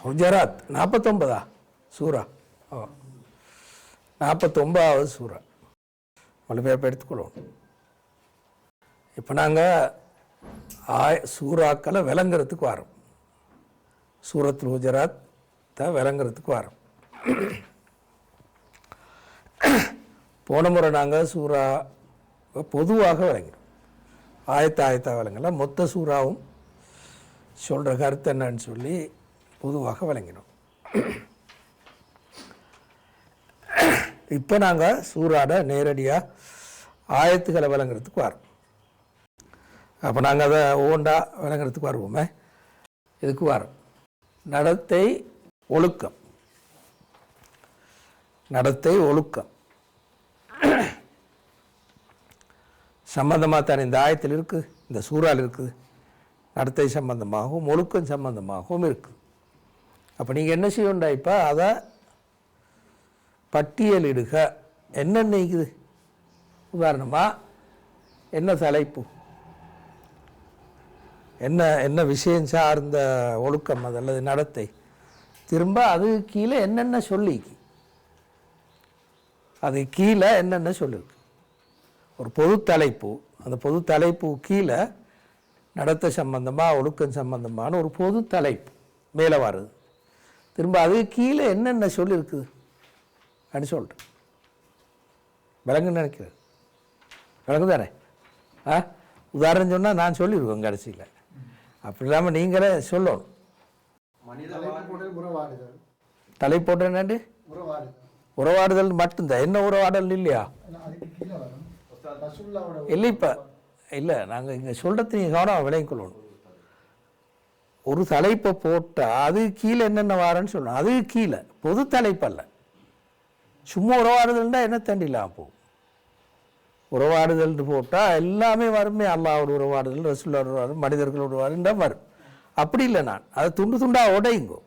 ஹுஜராத் 49 சூரா. 49வது சூரா மொழிபெயர்ப்பு எடுத்துக்கொள்வோம். இப்போ நாங்கள் சூறாக்களை விளங்குறதுக்கு வரோம். சூரத்துல் ஹுஜராத்தை விளங்குறதுக்கு வரோம். போன முறை நாங்கள் சூறா பொதுவாக விளங்கினோம். ஆயத்தா விளங்கல, மொத்த சூறாவும் சொல்கிற கருத்து என்னன்னு சொல்லி பொதுவாக விளங்கினோம். இப்போ நாங்கள் சூறாட நேரடியாக ஆயத்துக்களை விளங்குறதுக்கு வரோம். அப்போ நாங்கள் அதை ஓண்டா விளங்குறதுக்கு வருவோமே. இதுக்கு வரோம். நடத்தை ஒழுக்கம். நடத்தை ஒழுக்கம் சம்பந்தமாக தான் இந்த ஆயத்தில் இருக்குது, இந்த சூறால் இருக்குது. நடத்தை சம்பந்தமாகவும் ஒழுக்கம் சம்பந்தமாகவும் இருக்குது. அப்போ நீங்கள் என்ன செய்யணுண்டா, இப்போ அதை பட்டியலிடுக. என்னென்ன இருக்குது? உதாரணமாக என்ன தலைப்பு, என்ன விஷயம் சார்ந்த ஒழுக்கம் அது அல்லது நடத்தை, திரும்ப அது கீழே என்னென்ன சொல்லிக்கு, அது கீழே என்னென்ன சொல்லியிருக்கு. ஒரு பொது தலைப்பு, அந்த பொது தலைப்பு கீழே நடத்தை சம்பந்தமாக ஒழுக்கம் சம்பந்தமான ஒரு பொது தலைப்பு மேலே வருது. திரும்ப அது கீழே என்னென்ன சொல்லியிருக்குது அப்படின்னு சொல்கிறேன். விளங்குன்னு நினைக்கிறேன். விளங்கு தானே? உதாரணம் சொன்னால் நான் சொல்லியிருக்கேன் கடைசியில். அப்படி இல்லாமல் நீங்களே சொல்லணும். தலைப்போட்டு என்னண்டு உறவாடுதல் மட்டும்தான். என்ன உறவாடல் இல்லையா? இல்லை, இப்போ இல்லை, நாங்கள் இங்கே சொல்கிறது நீங்கள் கவனம் விளங்கிக்கொள்ளணும். ஒரு தலைப்பை போட்டால் அது கீழே என்னென்ன வாரன்னு சொல்லணும். அது கீழே பொது தலைப்பல்ல. சும்மா உறவாடுதல்னா என்ன தண்டிலாம் போகும். உறவாடுதல் போட்டால் எல்லாமே வருமே. அல்லாவோட உறவாடுதல், ரசூலோட உறவாடுதல், மனிதர்களோட உறவாடுதான் வரும். அப்படி இல்லை, நான் அதை துண்டு துண்டாக உடையுங்கோ.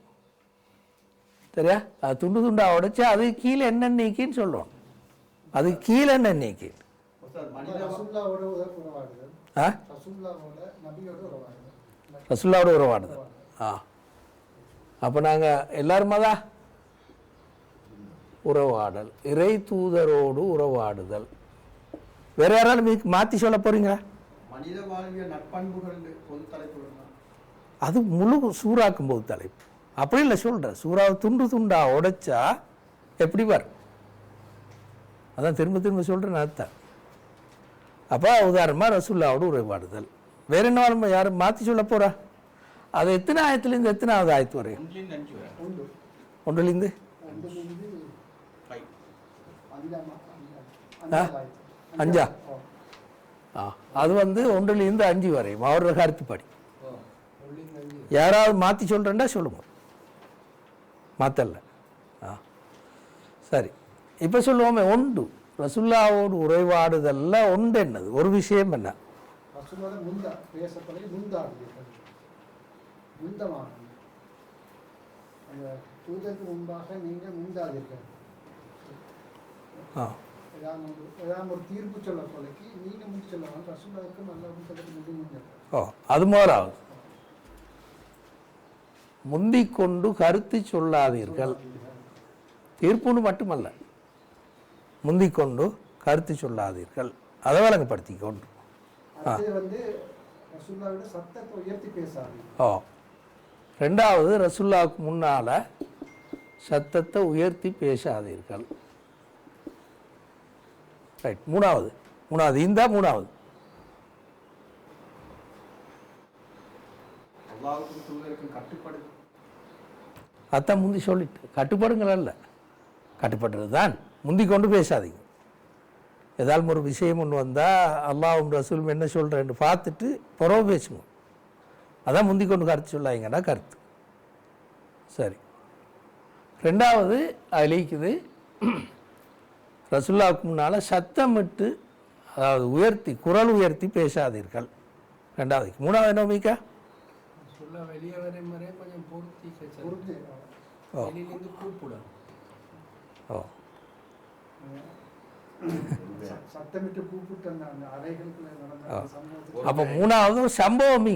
சரியா? அது துண்டு துண்டாக உடைச்சா அது கீழே என்ன நீக்கின்னு சொல்லணும். அது கீழே என்ன நீக்கி ரசூல்லாவோட உறவாடுதல். அப்போ நாங்கள் எல்லாருமா தான் உறவாடல், இறை தூதரோடு உறவாடுதல். வேற யாராலும் மாற்றி சொல்ல போறீங்களா? மனித வாழ்வியல் நற்பண்புகள் பொது தலைப்பு. அது முழு சூறாக்கும் போது தலைப்பு. அப்படி இல்லை சொல்கிறேன். சூறாவை துண்டு துண்டா உடைச்சா எப்படி வரும்? அதான் திரும்ப திரும்ப சொல்கிறேன் அர்த்தம். அப்போ உதாரணமாக ரசூல்லாவோடு உறவாடுதல். வேற என்ன யாரும் மாற்றி சொல்ல போகிறா? அது எத்தனை ஆயத்துலேருந்து எத்தனாவது ஆயத்து வரையும்? ஒன்றுலேருந்து அஞ்சா? அது 1லிருந்து 5 வரையும் அவரோட கருத்துப்படி. யாராவது மாற்றி சொல்கிறேன்டா சொல்லுங்க. மாற்றல. சரி, இப்போ சொல்லுவோமே ஒன்று ரசூல்லாவோடு உறவாடுதல்ல ஒன்று என்னது? ஒரு விஷயம் என்ன? அது முதலாவது. முந்திக்கொண்டு கருத்து சொல்லாதீர்கள். தீர்ப்புன்னு மட்டுமல்ல, முந்திக்கொண்டு கருத்து சொல்லாதீர்கள். அதை வழங்கப்படுத்தி கொண்டு ரெண்டாவது ரசூல்லாவுக்கு முன்னால சத்தத்தை உயர்த்தி பேசாதீர்கள். ரைட். மூணாவது இந்த மூணாவது அதான் முந்தி சொல்லிட்டு கட்டுப்படுங்கள, கட்டுப்படுறது தான். முந்தி கொண்டு பேசாதீங்க. ஏதாவது ஒரு விஷயம் ஒன்று வந்தால் அல்லாஹ்வும் ரசூலும் என்ன சொல்கிறேன்னு பார்த்துட்டு புறவு பேசுங்க. அதான் முந்தி கொண்டு கருத்து சொல்லாங்கன்னா கருத்து. சரி. ரெண்டாவது அழிக்குது ரசூலுல்லாஹ்வுக்கு முன்னால் சத்தமிட்டு, அதாவது உயர்த்தி, குரல் உயர்த்தி பேசாதீர்கள். ரெண்டாவது. மூணாவது என்ன மீக்கா? வெளியே வர மாதிரி கொஞ்சம் பொருத்தி கூப்பிட. ஓ, சத்தமிட்டு கூப்பிட்டு. அப்போ மூணாவது சம்பவம்.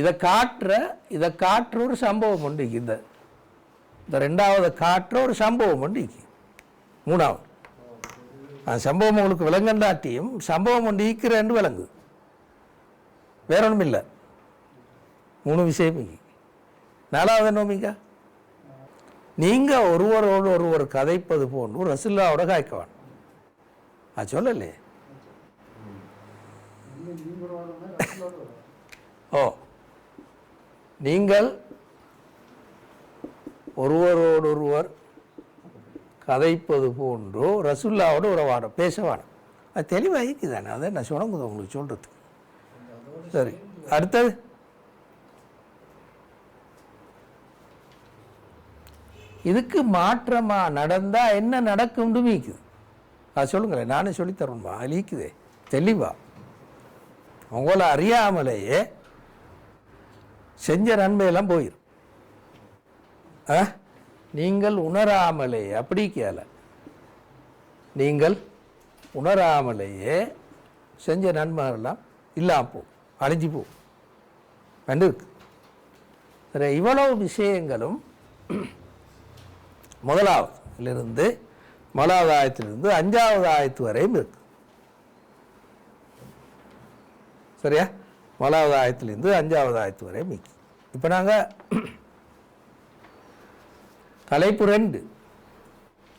இதை காட்டுற ஒரு சம்பவம் உண்டு. இந்த ரெண்டாவது காட்டுற ஒரு சம்பவம் உண்டு. மூணாவது அந்த சம்பவம் உங்களுக்கு விளங்கண்டாட்டியும் சம்பவம் ஒன்று ஈக்கிறேன்னு விளங்குது. வேற ஒன்றும் இல்லை. 3 விஷயம். நாலாவது நோமிக்கா, நீங்கள் ஒருவரோடு ஒருவர் கதைப்பது போன்று ரசுல்லாவோட காய்க்கவான். அது சொல்லலையே. ஓ, நீங்கள் ஒருவரோடொருவர் கதைப்பது போன்றோ ரசுல்லாவோட உறவாட பேசவான. அது தெளிவாகிக்கு தானே. அதை நான் சொன்னது உங்களுக்கு சொல்கிறதுக்கு. சரி, அடுத்தது இதுக்கு மாற்றமாக நடந்தால் என்ன நடக்கும்னு மீக்குது. அது சொல்லுங்களேன், நானே சொல்லித்தரணுமா? அது ஈக்குதே தெளிவா. உங்களை அறியாமலேயே செஞ்ச நன்மையெல்லாம் போயிடும். நீங்கள் உணராமலே, அப்படி கேள, நீங்கள் உணராமலேயே செஞ்ச நன்மைகள்லாம் இல்லாமல் போகும், அழிஞ்சு போகும். ரெண்டு இருக்கு. சரி, இவ்வளவு விஷயங்களும் முதலாவதிலிருந்து 4வது ஆயத்திலிருந்து 5வது ஆயத்து வரையும் இருக்கு. சரியா? 4வது ஆயத்திலிருந்து 5வது ஆயத்து வரையும் இருக்கு. இப்போ நாங்கள் தலைப்பு 2,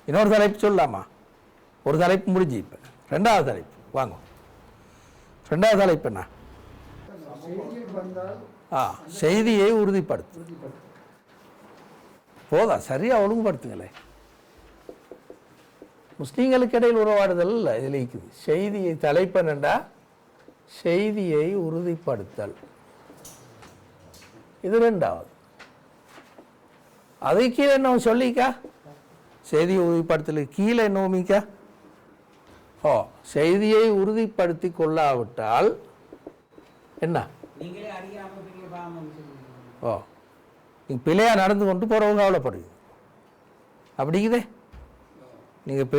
இன்னொரு தலைப்பு சொல்லலாமா? ஒரு தலைப்பு முடிஞ்சு. இப்போ 2வது தலைப்பு வாங்க. 2வது தலைப்பு என்ன? செய்தியை உறுதிப்படுத்து. போதா, சரியாக ஒழுங்குபடுத்துங்களே. முஸ்லீம்களுக்கு இடையில் உறவாடுதல் இல்லை, இதில் இருக்குது. செய்தியை தலைப்பனண்டா செய்தியை உறுதிப்படுத்தல். இது 2வது. அது கீழே என்ன சொல்லிக்கா? செய்தியை உறுதிப்படுத்தல் கீழே என்னோமிக்கா? ஓ, செய்தியை உறுதிப்படுத்தி கொள்ளாவிட்டால் என்ன? ஓ, நீங்கள் பிழையாக நடந்து கொண்டு போகிறவங்க கவலைப்படுவீங்க. அப்படிங்குதே. நீங்கள்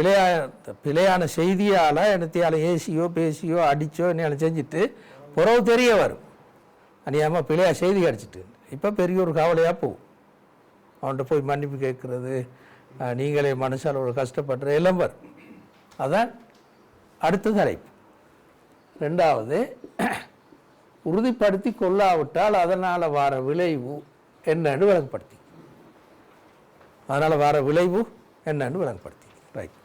பிழையான செய்தியால் என்னத்தையால் ஏசியோ பேசியோ அடித்தோ என்ன செஞ்சுட்டு புறவு தெரிய வரும். அநியாயமாக பிழையாக செய்தி கிடச்சிட்டு இப்போ பெரிய ஒரு கவலையாக போகும். அவன்கிட்ட போய் மன்னிப்பு கேட்குறது, நீங்களே மனுஷால் ஒரு கஷ்டப்படுற எல்லாம் வரும். அதான் அடுத்த தலைப்பு. 2வது, உறுதிப்படுத்தி கொள்ளாவிட்டால் அதனால் வர விளைவு என்னன்னு விளங்கப்படுத்தி. அதனால் வர விளைவு என்னன்னு விளங்கப்படுத்தி. ரைட்.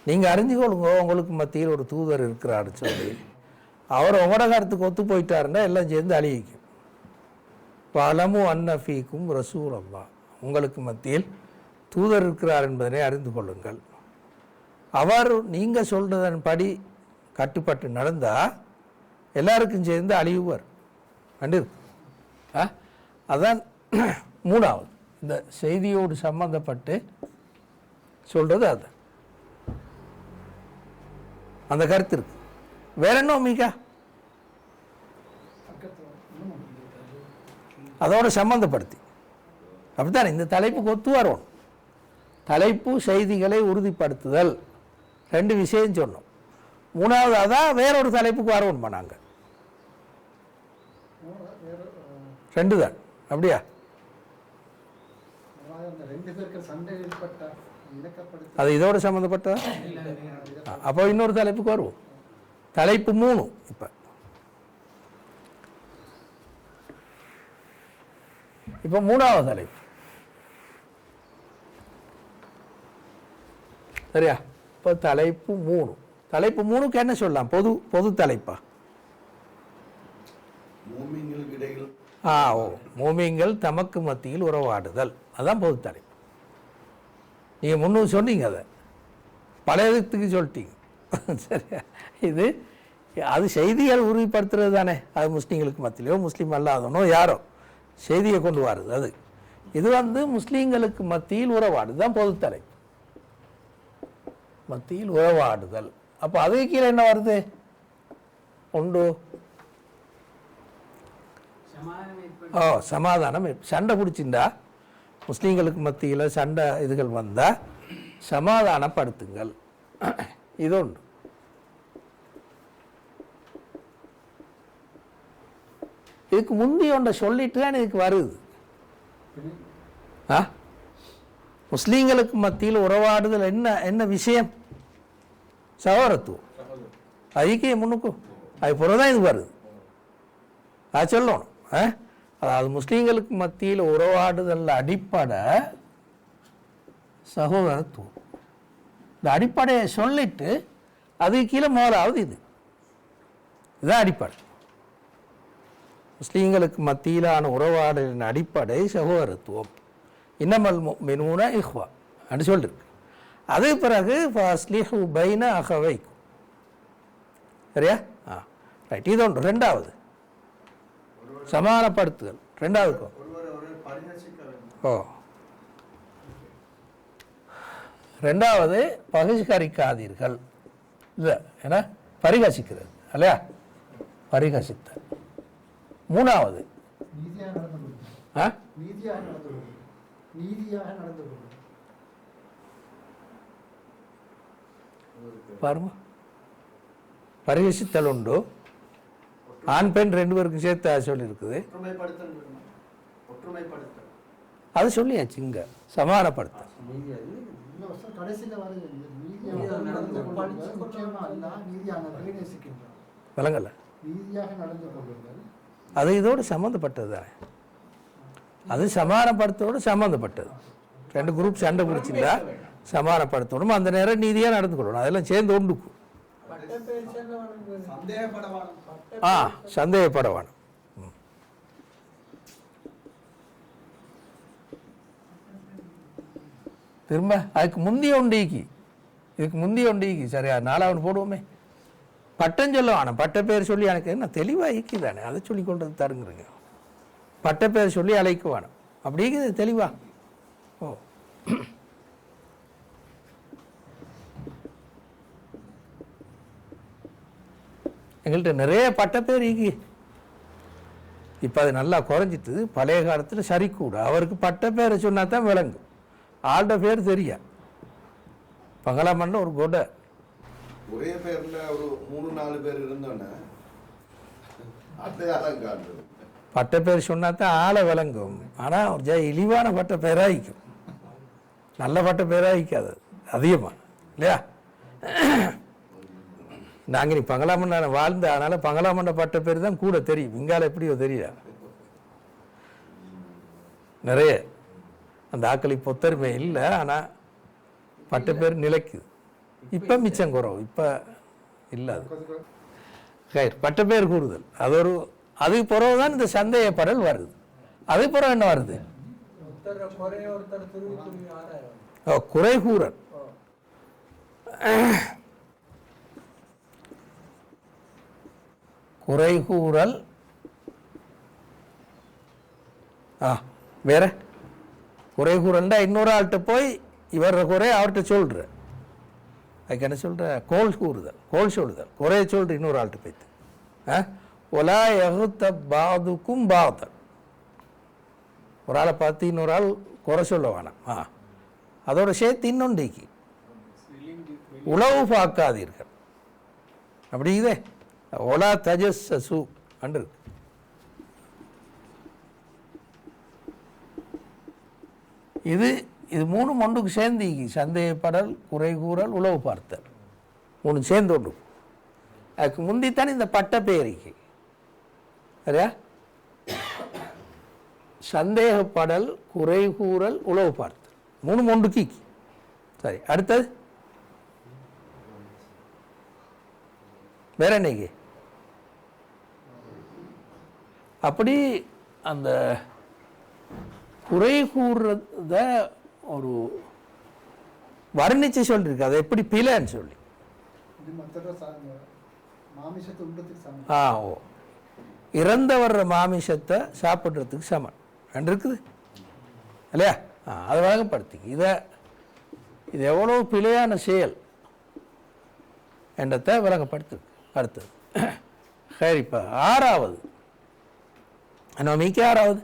நீங்கள் அறிஞ்சுக்கொள்ளுங்க, உங்களுக்கு மத்தியில் ஒரு தூதர் இருக்கிறாரு சொல்லி அவர் உங்களோட கருத்துக்கு ஒத்து போயிட்டாருன்னா எல்லாம் சேர்ந்து அழிக்கும். பலமு அன்னஃபீக்கும் ரசூல் அல்லா, உங்களுக்கு மத்தியில் தூதர் இருக்கிறார் என்பதனை அறிந்து கொள்ளுங்கள். அவர் நீங்கள் சொல்றதன் படி கட்டுப்பட்டு நடந்தால் எல்லாருக்கும் சேர்ந்து அழிவுவர். கண்டு அதான் 3வது இந்த செய்தியோடு சம்பந்தப்பட்டு சொல்றது. அது அந்த கருத்து இருக்கு. வேற என்ன மிகா அதோட சம்பந்தப்படுத்தி அப்படித்தான் இந்த தலைப்புக்கு ஒத்து வரும். தலைப்பு செய்திகளை உறுதிப்படுத்துதல் 2 விஷயம் சொன்னோம். 3வது அதான் வேறொரு தலைப்புக்கு வரணுமா? நாங்கள் 2 தான். அப்படியா? அது இதோட சம்மந்தப்பட்ட. அப்போ இன்னொரு தலைப்புக்கு வருவோம். தலைப்பு 3. இப்போ 3வது தலைப்பு. சரியா? இப்போ தலைப்பு 3. தலைப்பு 3க்கு என்ன சொல்லலாம்? பொது தலைப்பா? ஓ, மூமின்கள் தமக்கு மத்தியில் உறவாடுதல். அதான் பொது தலைப்பு. நீங்கள் முன்னூறு சொன்னீங்க, அதை பழையத்துக்கு சொல்லிட்டீங்க. சரியா? அது செய்திகள் உறுதிப்படுத்துறது தானே. அது முஸ்லீம்களுக்கு மத்தியிலையோ முஸ்லீம் அல்லாதவனோ யாரோ செய்தியை கொண்டு வருது. அது இது முஸ்லீம்களுக்கு மத்தியில் உறவாடுது தான் பொது தலைப்பு. மத்தியில் உறவாடுதல். அப்போ அதுக்கு கீழே என்ன வருது? உண்டு. சமாதானம். சண்டை பிடிச்சிண்டா முஸ்லீம்களுக்கு மத்தியில் சண்டை இதுகள் வந்தால் சமாதானப்படுத்துங்கள். இது உண்டு. இதுக்கு முந்தி ஒன்றை சொல்லிட்டு தான் இதுக்கு வருது. முஸ்லீம்களுக்கு மத்தியில் உறவாடுதல் என்ன என்ன விஷயம்? சகோதரத்துவம், ஐக்கியம் முன்னுக்கும். அது பிறகுதான் இது வருது. அது சொல்லணும். அதாவது முஸ்லீம்களுக்கு மத்தியில் உறவாடுதல் அடிப்படை சகோதரத்துவம். இந்த அடிப்படையை சொல்லிட்டு அது கீழே முதலாவது இதுதான் அடிப்படை. முஸ்லீம்களுக்கு மத்தியிலான உறவாடலின் அடிப்படை சகோதரத்துவம். இன்னமல் முஃமினூன இஹ்வா அப்படி சொல்லிருக்கு. அது பிறகு ஃபஸ்லிஹு பைன அஹவைக்கும். சரியா? ரைட். இது ஒன்று. ரெண்டாவது சமானப்படுத்துதல். ரெண்டாவதுக்கும் ரெண்டாவது பகிஷ்கரிக்காதீர்கள். இல்லை ஏன்னா பரிகசிக்கிறது இல்லையா? பரிகசித்தல். மூணாவது பாருங்க, பரிகசித்தல் உண்டு. ஆண் பெண் ரெண்டு பேருக்கும் சேர்த்து சொல்லியிருக்குது. அது சொல்லியாச்சு. இங்க சமானப்படுத்த விளங்கல. அது இதோடு சம்மந்தப்பட்டது தானே. அது சமானப்படுத்தோடு சம்மந்தப்பட்டது. ரெண்டு குரூப் சண்டை பிடிச்சிருந்தா சமானப்படுத்தணும். அந்த நேரம் நீதியாக நடந்து கொள்ளணும். அதெல்லாம் சேர்ந்து ஒன்றுக்கும். சந்தேகப்படவான. திரும்ப அதுக்கு முந்தைய ஒண்டிக்கு இதுக்கு முந்தைய ஒண்டிக்கு சரியா நாலாவது போடுவோமே. பட்டம் சொல்லுவான. பட்ட பேர் சொல்லி எனக்கு என்ன தெளிவாக ஈக்கிதானே, அதை சொல்லி கொண்டு தருங்குறீங்க. பட்ட பேர் சொல்லி அழைக்குவான அப்படிங்கிறது தெளிவா. ஓ எங்கள்கிட்ட நிறைய பட்டப்பேர் ஈகி. இப்போ அது நல்லா குறைஞ்சிட்டு. பழைய காலத்தில் சரி கூட அவருக்கு பட்டப்பேரை சொன்னா தான் விளங்கும். ஆள்ட பேர் தெரியா. பங்களாமண்ட ஒரு கொடை ஒரே பேர்ல ஒரு 3-4 பேர் இருந்தோன்னே பட்ட பேர் சொன்னா தான் ஆளை விளங்கும். ஆனால் ஒரு இழிவான பட்ட பேராயிக்கும். நல்ல பட்ட பேராயிக்காது அதிகமாக இல்லையா? நாங்கள் நீ பங்களாமண்ண வாழ்ந்த அதனால பங்களாமண்ண பட்ட பேர் தான் கூட தெரியும். இங்கால எப்படியோ தெரியா நிறைய அந்த ஆக்களி பொத்தருமை இல்லை. ஆனால் பட்ட பேர் நிலைக்குது. இப்போ மிச்சம் குறவு. இப்போ இல்லை. அது பட்ட பேர் கூறுதல் அது ஒரு அதுக்கு பிறகு தான் இந்த சந்தேகப்படல் வருது. அதுக்கு பிறகு என்ன வருது? குறை கூறல். குறை கூறல். வேற குறை கூறல்டா இன்னொரு ஆள்கிட்ட போய் இவர குறை அவர்கிட்ட சொல்ற. அதுக்கு என்ன சொல்ற? கோல் கூறுதல், கோல் சொல்லுதல். குறைய சொல்ற இன்னொரு ஆள்கிட்ட போய்த்து. ஒலா எகுத்த பாதுக்கும் பாதல். ஒரு ஆளை பார்த்து இன்னொரு ஆள் குறை சொல்ல வேணாம். அதோட சேர்த்து இன்னொன்றைக்கு உளவு பார்க்காதீர்கள். அப்படி இதே ஒலா தஜஸ்ஸு அன்று இது இது மூணு ஒன்றுக்கு சேர்ந்து சந்தேகப்படல், குறை கூறல், உளவு பார்த்தல் மூணு சேர்ந்து ஒன்று. அதுக்கு முந்தித்தான் இந்த பட்ட பேரிக்கை சரியா? சந்தேகப்படல், குறை கூறல், உளவு பார்த்தல் மூணு ஒன்றுக்கு சரி. அடுத்தது வேற என்னைக்கு அப்படி அந்த குறை கூறுறத ஒரு வர்ணிச்சு சொல்லிருக்கு. அதை எப்படி பிழைன்னு சொல்லி ஓ இறந்த வர்ற மாமிசத்தை சாப்பிட்றதுக்கு சமன் ரெண்டு இருக்குது இல்லையா? அதை வழங்கப்படுத்தி இது எவ்வளோ பிழையான செயல் என்றதை விளங்கப்படுத்து. அடுத்தது சரி. இப்போ ஆறாவது மிக்க ஆறாவது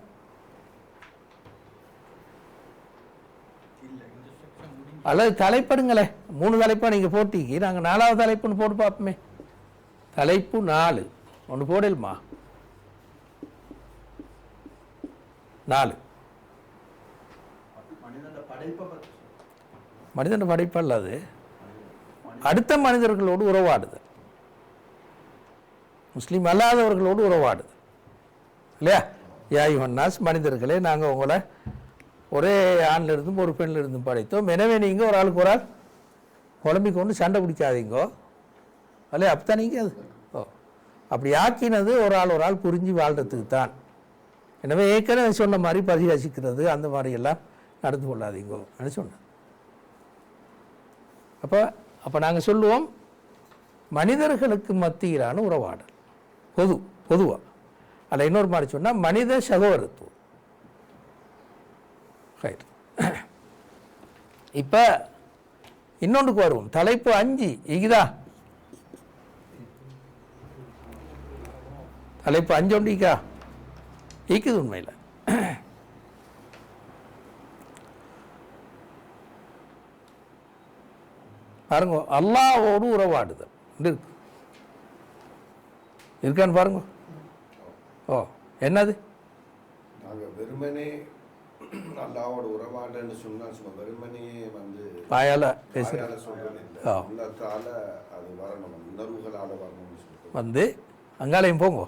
அல்லது தலைப்படுங்களே. 3 தலைப்பா நீங்கள் போட்டிக்கு நாங்கள் 4வது தலைப்புன்னு போட்டு பார்ப்போமே. தலைப்பு 4 ஒன்று போடலுமா? 4. மனிதனோட படைப்பை பற்றி மனிதன் படைப்பு அல்லது அடுத்த மனிதர்களோடு உறவாடுதல், முஸ்லீம் அல்லாதவர்களோடு உறவாடுதல் இல்லையா? யாயுஹன்னாஸ், மனிதர்களே நாங்கள் உங்களை ஒரே ஆண்ல இருந்தும் ஒரு பெண்ணில் இருந்தும் படைத்தோம், எனவே நீங்கள் ஒரு ஆளுக்கு ஒரு ஆள் குழம்பிக் கொண்டு சண்டை பிடிக்காதீங்கோ இல்லையா? அப்போதான் நீங்கள் அது அப்படி ஆக்கினது ஒரு ஆள் புரிஞ்சு வாழ்கிறதுக்கு தான். எனவே ஏற்கனவே சொன்ன மாதிரி பரிகாசிக்கிறது அந்த மாதிரி எல்லாம் நடந்து கொள்ளாதீங்கோ அப்படின்னு சொன்னேன். அப்போ நாங்கள் சொல்லுவோம் மனிதர்களுக்கு மத்தியிலான உறவாடல் பொதுவாக. அதில் இன்னொரு மாதிரி சொன்னால் மனித சகோதரத்துவம். ரைட். இப்போ இன்னொன்றுக்கு வருவோம். தலைப்பு 5 இகுதா? தலைப்பு 5 ஒன்று ஈக்கா? ஈக்குது உண்மையில். பாருங்க, அல்லாஹ்வோடு உறவாடுதல் இருக்கு, இருக்கான்னு பாருங்க. ஓ, என்னது? நாங்கள் வெறுமனே அல்லாவோட உறவாடன்னு சொன்னா சும்மா வெறுமனே வாயால் பேசுகிற சொல்றது இல்லை, உள்ளத்தால அது வரணும், உணர்வுகளால் வரணும்னு சொல்லிட்டு அங்காலையும் போங்க.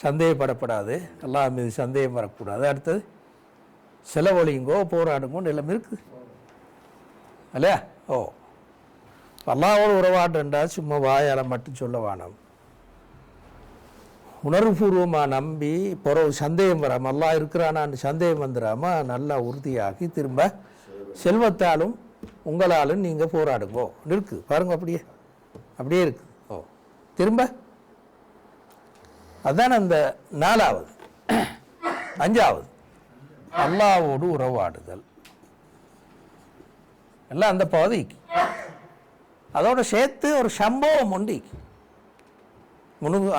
சந்தேகப்படப்படாது, அல்லாஹ் மீது சந்தேகம் வரக்கூடாது. அடுத்தது செலவழிங்கோ போராடுங்கோன்னு எல்லாம் இருக்குது இல்லையா? ஓ, அல்லாஹ்வோடு உறவாடுன்றா சும்மா வாயால் மட்டும் சொல்ல வேணாம், உணர்வுபூர்வமாக நம்பி பிறகு சந்தேகம் வராமல், அல்லாஹ் இருக்கிறானான்னு சந்தேகம் வந்துடாமல் நல்லா உறுதியாகி திரும்ப செல்வத்தாலும் உங்களாலும் நீங்கள் போராடுங்கோ இருக்குது பாருங்க. அப்படியே இருக்கு. ஓ, திரும்ப அதான் அந்த 4வது. 5வது அல்லாஹ்வோடு உறவாடுதல் எல்லாம் அந்த பகுதிக்கு. அதோட சேர்த்து ஒரு சம்பவம் உண்டு.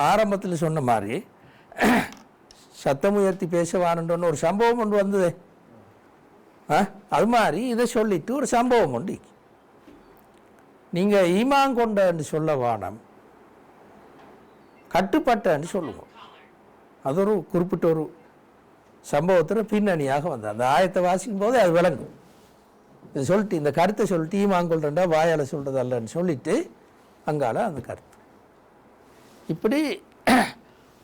ஆரம்பத்தில் சொன்ன மாதிரி சத்தம் உயர்த்தி பேசவானுன்னு ஒரு சம்பவம் ஒன்று வந்தது. அது மாதிரி இதை சொல்லிட்டு ஒரு சம்பவம் உண்டு. நீங்கள் ஈமான் கொண்டன்னு சொல்ல வானம், கட்டுப்பட்டன்னு சொல்லுவோம். அது ஒரு குறிப்பிட்ட ஒரு சம்பவத்தில் பின்னணியாக வந்தது. அந்த ஆயத்தை வாசிக்கும் போது அது விளங்கும். இது சொல்லிட்டு இந்த கருத்தை சொல்லிட்டு ஈமான் கொள்றா வாயால் சொல்கிறது அல்லன்னு சொல்லிட்டு அங்கால அந்த கருத்து. இப்படி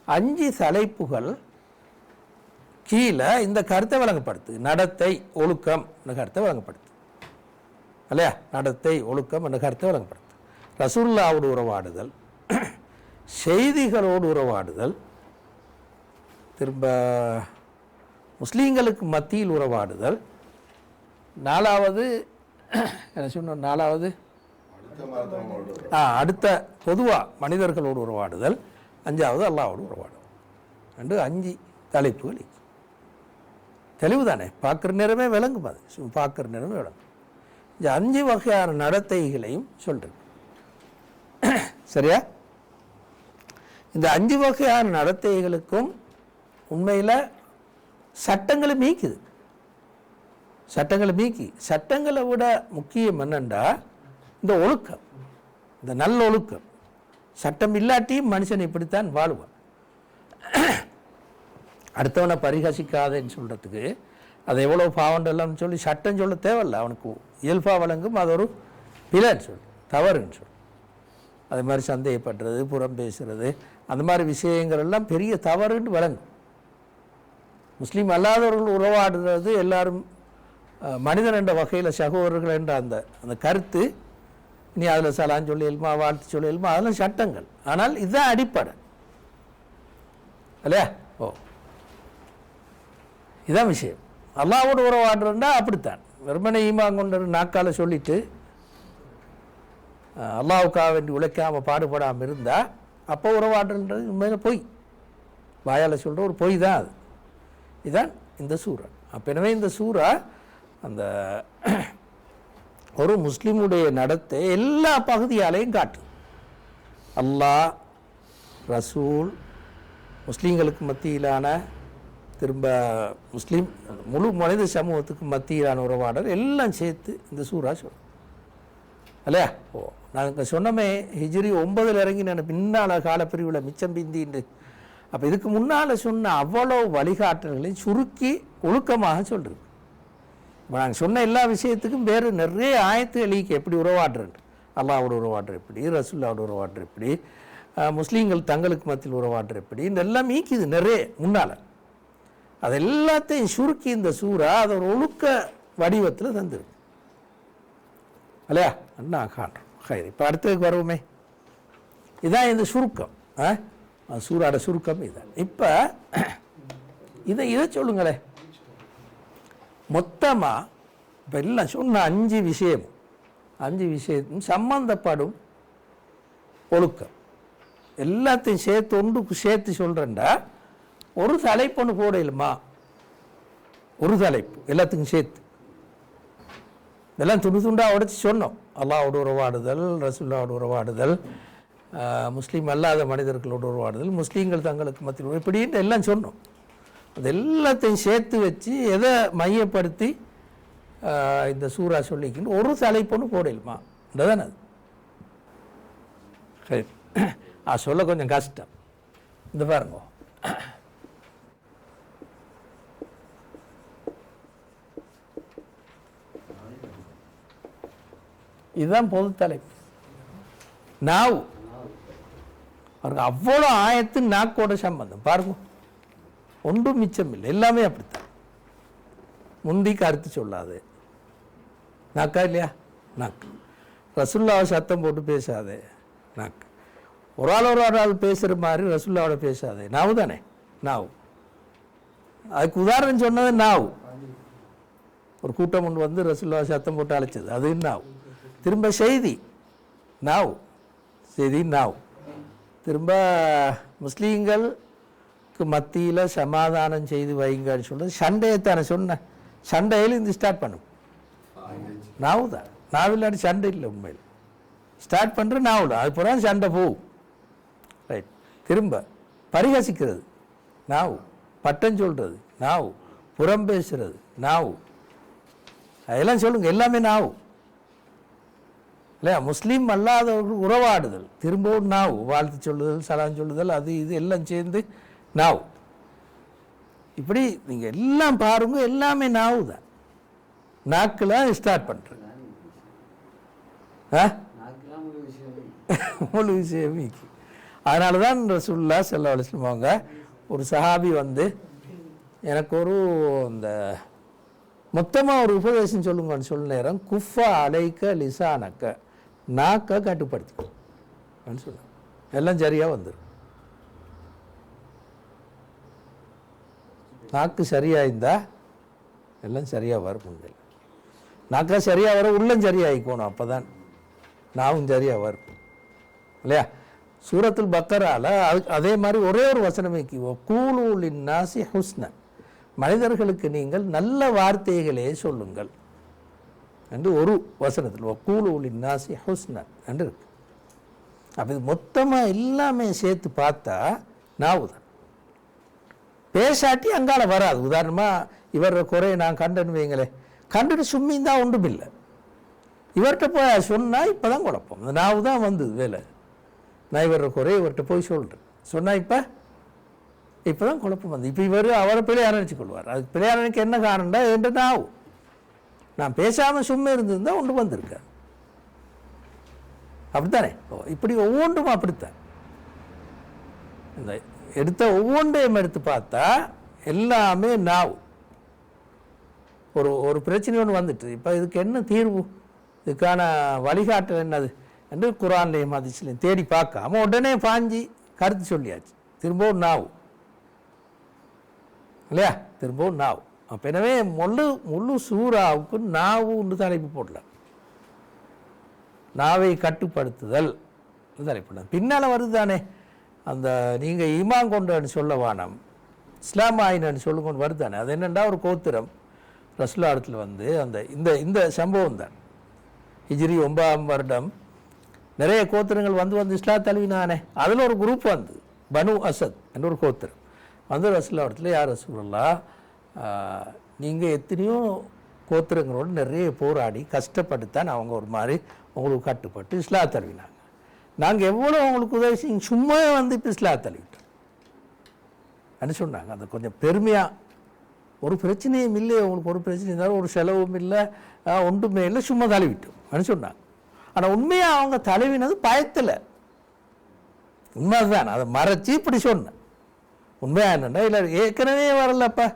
5 தலைப்புகள் கீழே இந்த கருத்தை வழங்கப்படுத்து. நடத்தை, ஒழுக்கம் என்ற கருத்தை வழங்கப்படுத்து இல்லையா? நடத்தை, ஒழுக்கம் என்ற கருத்தை வழங்கப்படுத்து. ரசூலுல்லாஹ்வோடு உறவாடுதல், செய்திகளோடு உறவாடுதல், திரும்ப முஸ்லீம்களுக்கு மத்தியில் உறவாடுதல், 4வது என்ன சொன்ன, 4வது அடுத்த பொதுவாக மனிதர்களோடு உறவாடுதல், 5வது அல்லாஹ்வோடு உறவாடுதல் என்று 5 தலைப்புகள். தெளிவு தானே? பார்க்குற நேரமே விளங்கும். அது பார்க்குற நேரமே விளங்கும். இந்த 5 வகையான நடத்தைகளையும் சொல்கிறேன் சரியா? இந்த 5 வகையான நடத்தைகளுக்கும் உண்மையில் சட்டங்களை மீக்குது. சட்டங்களை விட முக்கியம் என்னென்றா இந்த ஒழுக்கம், இந்த நல்ல ஒழுக்கம். சட்டம் இல்லாட்டியும் மனுஷன் இப்படித்தான் வாழுவான். அடுத்தவனை பரிகசிக்காதேன்னு சொல்கிறதுக்கு அது எவ்வளோ பாவண்டெல்லாம் சொல்லி சட்டம் சொல்ல தேவையில்லை. அவனுக்கு இயல்பாக வழங்கும், அது ஒரு பிழைன்னு சொல்லி, தவறுன்னு சொல்லி. அது மாதிரி சந்தேகப்படுறது, புறம் பேசுறது, அந்த மாதிரி விஷயங்கள் எல்லாம் பெரிய தவறுன்னு வழங்கும். முஸ்லீம் அல்லாதவர்கள் உறவாடுறது எல்லாரும் மனிதன் என்ற வகையில் சகோதரர்கள் என்ற அந்த கருத்து, நீ அதில் சலான் சொல்லி எழுமா, வாழ்த்து சொல்லி எழுமா, அதெல்லாம் சட்டங்கள். ஆனால் இதுதான் அடிப்படை இல்லையா? ஓ, இதுதான் விஷயம். அல்லாஹ்வோடு உறவாடுறா அப்படித்தான். வெறுமனை ஈமான் கொண்டு நாக்கால சொல்லிட்டு அல்லாஹ்வுக்காக வேண்டி உழைக்காமல் பாடுபடாமல் இருந்தால் அப்போ உறவாடுன்றது உண்மையில பொய், வாயால் சொல்கிற ஒரு பொய் தான் அது. இதுதான் இந்த சூரா. அப்போ எனவே இந்த சூரா அந்த ஒரு முஸ்லீமுடைய நடத்தை எல்லா பகுதியாலையும் காட்டு. அல்லாஹ், ரசூல், முஸ்லீம்களுக்கு மத்தியிலான, திரும்ப முஸ்லீம் முழு மனித சமூகத்துக்கு மத்தியிலான உறவாடல் எல்லாம் சேர்த்து இந்த சூரா சொல்லும் இல்லையா? ஓ, நாங்கள் சொன்னோமே ஹிஜ்ரி 9 இறங்கி நான் பின்னால் காலப்பிரிவில் மிச்சம் பிந்தின்னு அப்போ இதுக்கு முன்னால் சொன்ன அவ்வளோ வழிகாட்டல்களையும் சுருக்கி ஒழுக்கமாக சொல்கிறது. இப்போ நாங்கள் சொன்ன எல்லா விஷயத்துக்கும் வேறு நிறைய ஆயத்துகளுக்கு எப்படி உறவாடுறது, அல்லாவோட உறவாடுற எப்படி, ரசூல்லாவோட உறவாடுற எப்படி, முஸ்லீம்கள் தங்களுக்கு மத்தியில் உறவாடுற எப்படி, இந்த எல்லாம் மீக்குது நிறைய முன்னால். அது எல்லாத்தையும் சுருக்கி இந்த சூறா அதை ஒரு ஒழுக்க வடிவத்தில் தந்துருக்கு இல்லையா? நான் காட்டுறோம். ஹைர், இப்போ அடுத்ததுக்கு வருவோமே. இதான் இந்த சுருக்கம், சூறாட சுருக்கம் இதுதான். இப்போ இதை சொல்லுங்களேன் மொத்தமாக. இப்போ எல்லாம் சொன்ன 5 விஷயமும் சம்பந்தப்படும் ஒழுக்கம் எல்லாத்தையும் சேர்த்து ஒன்றுக்கு சேர்த்து சொல்கிறேன்டா. ஒரு தலைப்பு ஒன்று போட இல்லைம்மா, ஒரு தலைப்பு எல்லாத்துக்கும் சேர்த்து இதெல்லாம் துண்டாக உடைச்சி சொன்னோம். அல்லாவோட உறவாடுதல், ரசூல்லாவோட உறவாடுதல், முஸ்லீம் அல்லாத மனிதர்களோட உறவாடுதல், முஸ்லீம்கள் தங்களுக்கு மத்தியில் இப்படின்னு எல்லாம் சொன்னோம். அது எல்லாத்தையும் சேர்த்து வச்சு எதை மையப்படுத்தி இந்த சூறா சொல்லிக்கின்னு ஒரு தலைப்புன்னு போடலுமா தானே அது. சரி, சொல்ல கொஞ்சம் கஷ்டம். இந்த பாருங்க, இதுதான் பொது தலைப்பு. நாவு பாருங்க, அவ்வளோ ஆயத்து நாக்கோட சம்பந்தம் பாருங்க, ஒன்றும் மிச்சம் இல்லை, எல்லாமே அப்படித்தான். முந்தி கருத்து சொல்லாது நாக்கா இல்லையா? நாக்கு. ரசுல்லாவை சத்தம் போட்டு பேசாதே நாக்கு. ஒரு ஆள் பேசுகிற மாதிரி ரசுல்லாவோட பேசாதே நாவு தானே, நாவு. அதுக்கு உதாரணம் சொன்னது நாவு. ஒரு கூட்டம் ஒன்று வந்து ரசுல்லாவை சத்தம் போட்டு அழைச்சது, அது நாவு. திரும்ப செய்தி நாவு, செய்தி நாவு. திரும்ப முஸ்லீம்களுக்கு மத்தியில் சமாதானம் செய்து வைங்கன்னு சொல்கிறது சண்டையைத்தானே சொன்னேன். சண்டையில் இந்த ஸ்டார்ட் பண்ணும் நாவு தான். நாவில்லாட்டி சண்டை இல்லை, உண்மையில் ஸ்டார்ட் பண்ணுற நாவில். அது போனால் சண்டை போகும். ரைட். திரும்ப பரிகசிக்கிறது நாவு, பட்டம் சொல்கிறது நாவு, புறம் பேசுறது நாவு, அதெல்லாம் சொல்லுங்க, எல்லாமே நாவு இல்லையா? முஸ்லீம் அல்லாதவர்கள் உறவாடுதல் திரும்பவும் நாவு, வாழ்த்து சொல்லுதல், சலாம் சொல்லுதல், அது இது எல்லாம் சேர்ந்து நாவு. இப்படி நீங்கள் எல்லாம் பாருங்க, எல்லாமே நாவு தான். நாக்கில் ஸ்டார்ட் பண்ணுறது முழு விஷயம். அதனால தான் ரசூலுல்லாஹி ஸல்லல்லாஹு அலைஹி வஸல்லம் அவங்க ஒரு சஹாபி வந்து எனக்கு ஒரு இந்த மொத்தமாக ஒரு உபதேசம் சொல்லுங்கன்னு சொல்ல நேரம், குஃபா அலைக்க லிசானக்க, நாக்கை கட்டுப்படுத்திக்கணும் சொல்ல, எல்லாம் சரியாக வந்துடும். நாக்கு சரியாக இருந்தால் எல்லாம் சரியாக வரும். நாக்கா சரியாக வர உள்ளம் சரியாகிக்கணும், அப்போ தான் நாவும் சரியாக வரும் இல்லையா? சூரத்துல் பக்கரால அதே மாதிரி ஒரே ஒரு வசனமைக்கு கூலூலின் நாசி ஹுஸ்ன, மனிதர்களுக்கு நீங்கள் நல்ல வார்த்தைகளே சொல்லுங்கள் என்று ஒரு வசனத்தில் கூலூலின் நாசி ஹுஸ்ன என்று இருக்கு. அப்போ இது மொத்தமாக எல்லாமே சேர்த்து பார்த்தா நாவு தான். பேசாட்டி அங்கால வராது. உதாரணமாக இவர குறையை நான் கண்டன்னு வைங்களேன், கண்டுட்டு சும்மிந்தான் ஒன்றும் இல்லை. இவர்கிட்ட போய் சொன்னால் இப்போ தான் குழப்பம். இந்த நாவு தான் வந்தது வேலை. நான் இவர குறைய இவர்கிட்ட போய் சொல்கிறேன், சொன்னால் இப்போ தான் குழப்பம் வந்து. இப்போ இவர் அவரை பிள்ளையார் நினச்சி கொள்வார். அதுக்கு பிள்ளையார் நினைக்க என்ன காரணம்டா என்ற நாவு. நான் பேசாமல் சும்மா இருந்திருந்தால் ஒன்று வந்திருக்கேன். அப்படித்தானே? இப்படி ஒவ்வொன்றும் அப்படித்தான். இந்த எடுத்த ஒவ்வொன்றையும் எடுத்து பார்த்தா எல்லாமே நாவு. ஒரு பிரச்சனை ஒன்று வந்துட்டு, இப்போ இதுக்கு என்ன தீர்வு, இதுக்கான வழிகாட்டல் என்னது என்று குர்ஆன்லையும் ஹதீஸ்லையும் தேடி பார்க்காம உடனே பாஞ்சி கருத்து சொல்லியாச்சு. திரும்பவும் நாவு இல்லையா? திரும்பவும் நாவு. அப்போ எனவே முழு சூறாவுக்கு நாவு ஒன்று தலைப்பு போடலாம். நாவை கட்டுப்படுத்துதல் தலைப்பு பின்னால் வருது தானே. அந்த நீங்கள் ஈமான் கொண்டு சொல்ல வானம், இஸ்லாம் ஆயினு சொல்லுங்கன்னு வருது தானே. அது என்னென்னா ஒரு கோத்திரம் ரசூலுல்லாஹி இடத்துல வந்து அந்த இந்த சம்பவம் தான். ஹிஜ்ரி 9ஆம் வருடம் நிறைய கோத்திரங்கள் வந்து இஸ்லாம் தழுவினானே. அதில் ஒரு குரூப் வந்து பனு அசத் என்ற ஒரு கோத்திரம் வந்து ரசூலுல்லாஹி இடத்துல, யார் ரசூலுல்லாஹ், நீங்கள் எத்தனையோ கோத்திரங்களோடு நிறைய போராடி கஷ்டப்பட்டுத்தான் அவங்க ஒரு மாதிரி உங்களுக்கு கட்டுப்பட்டு இஸ்லாம் தழுவினாங்க. நாங்கள் எவ்வளோ அவங்களுக்கு உதவி செய்யும், சும்மா வந்து இப்போ இஸ்லாம் தழுவிட்டோம். சொன்னாங்க. அந்த கொஞ்சம் பெருமையாக ஒரு பிரச்சனையும் இல்லை, உங்களுக்கு ஒரு பிரச்சனை இருந்தாலும் ஒரு செலவும் இல்லை, ஒன்றுமே இல்லை, சும்மா தழுவிட்டோம் சொன்னாங்க. ஆனால் உண்மையாக அவங்க தழுவினது பயத்தில், உண்மைதான். அதை மறைச்சி இப்படி சொன்னேன். உண்மையாக என்னென்னா இல்லை ஏற்கனவே வரலப்பா,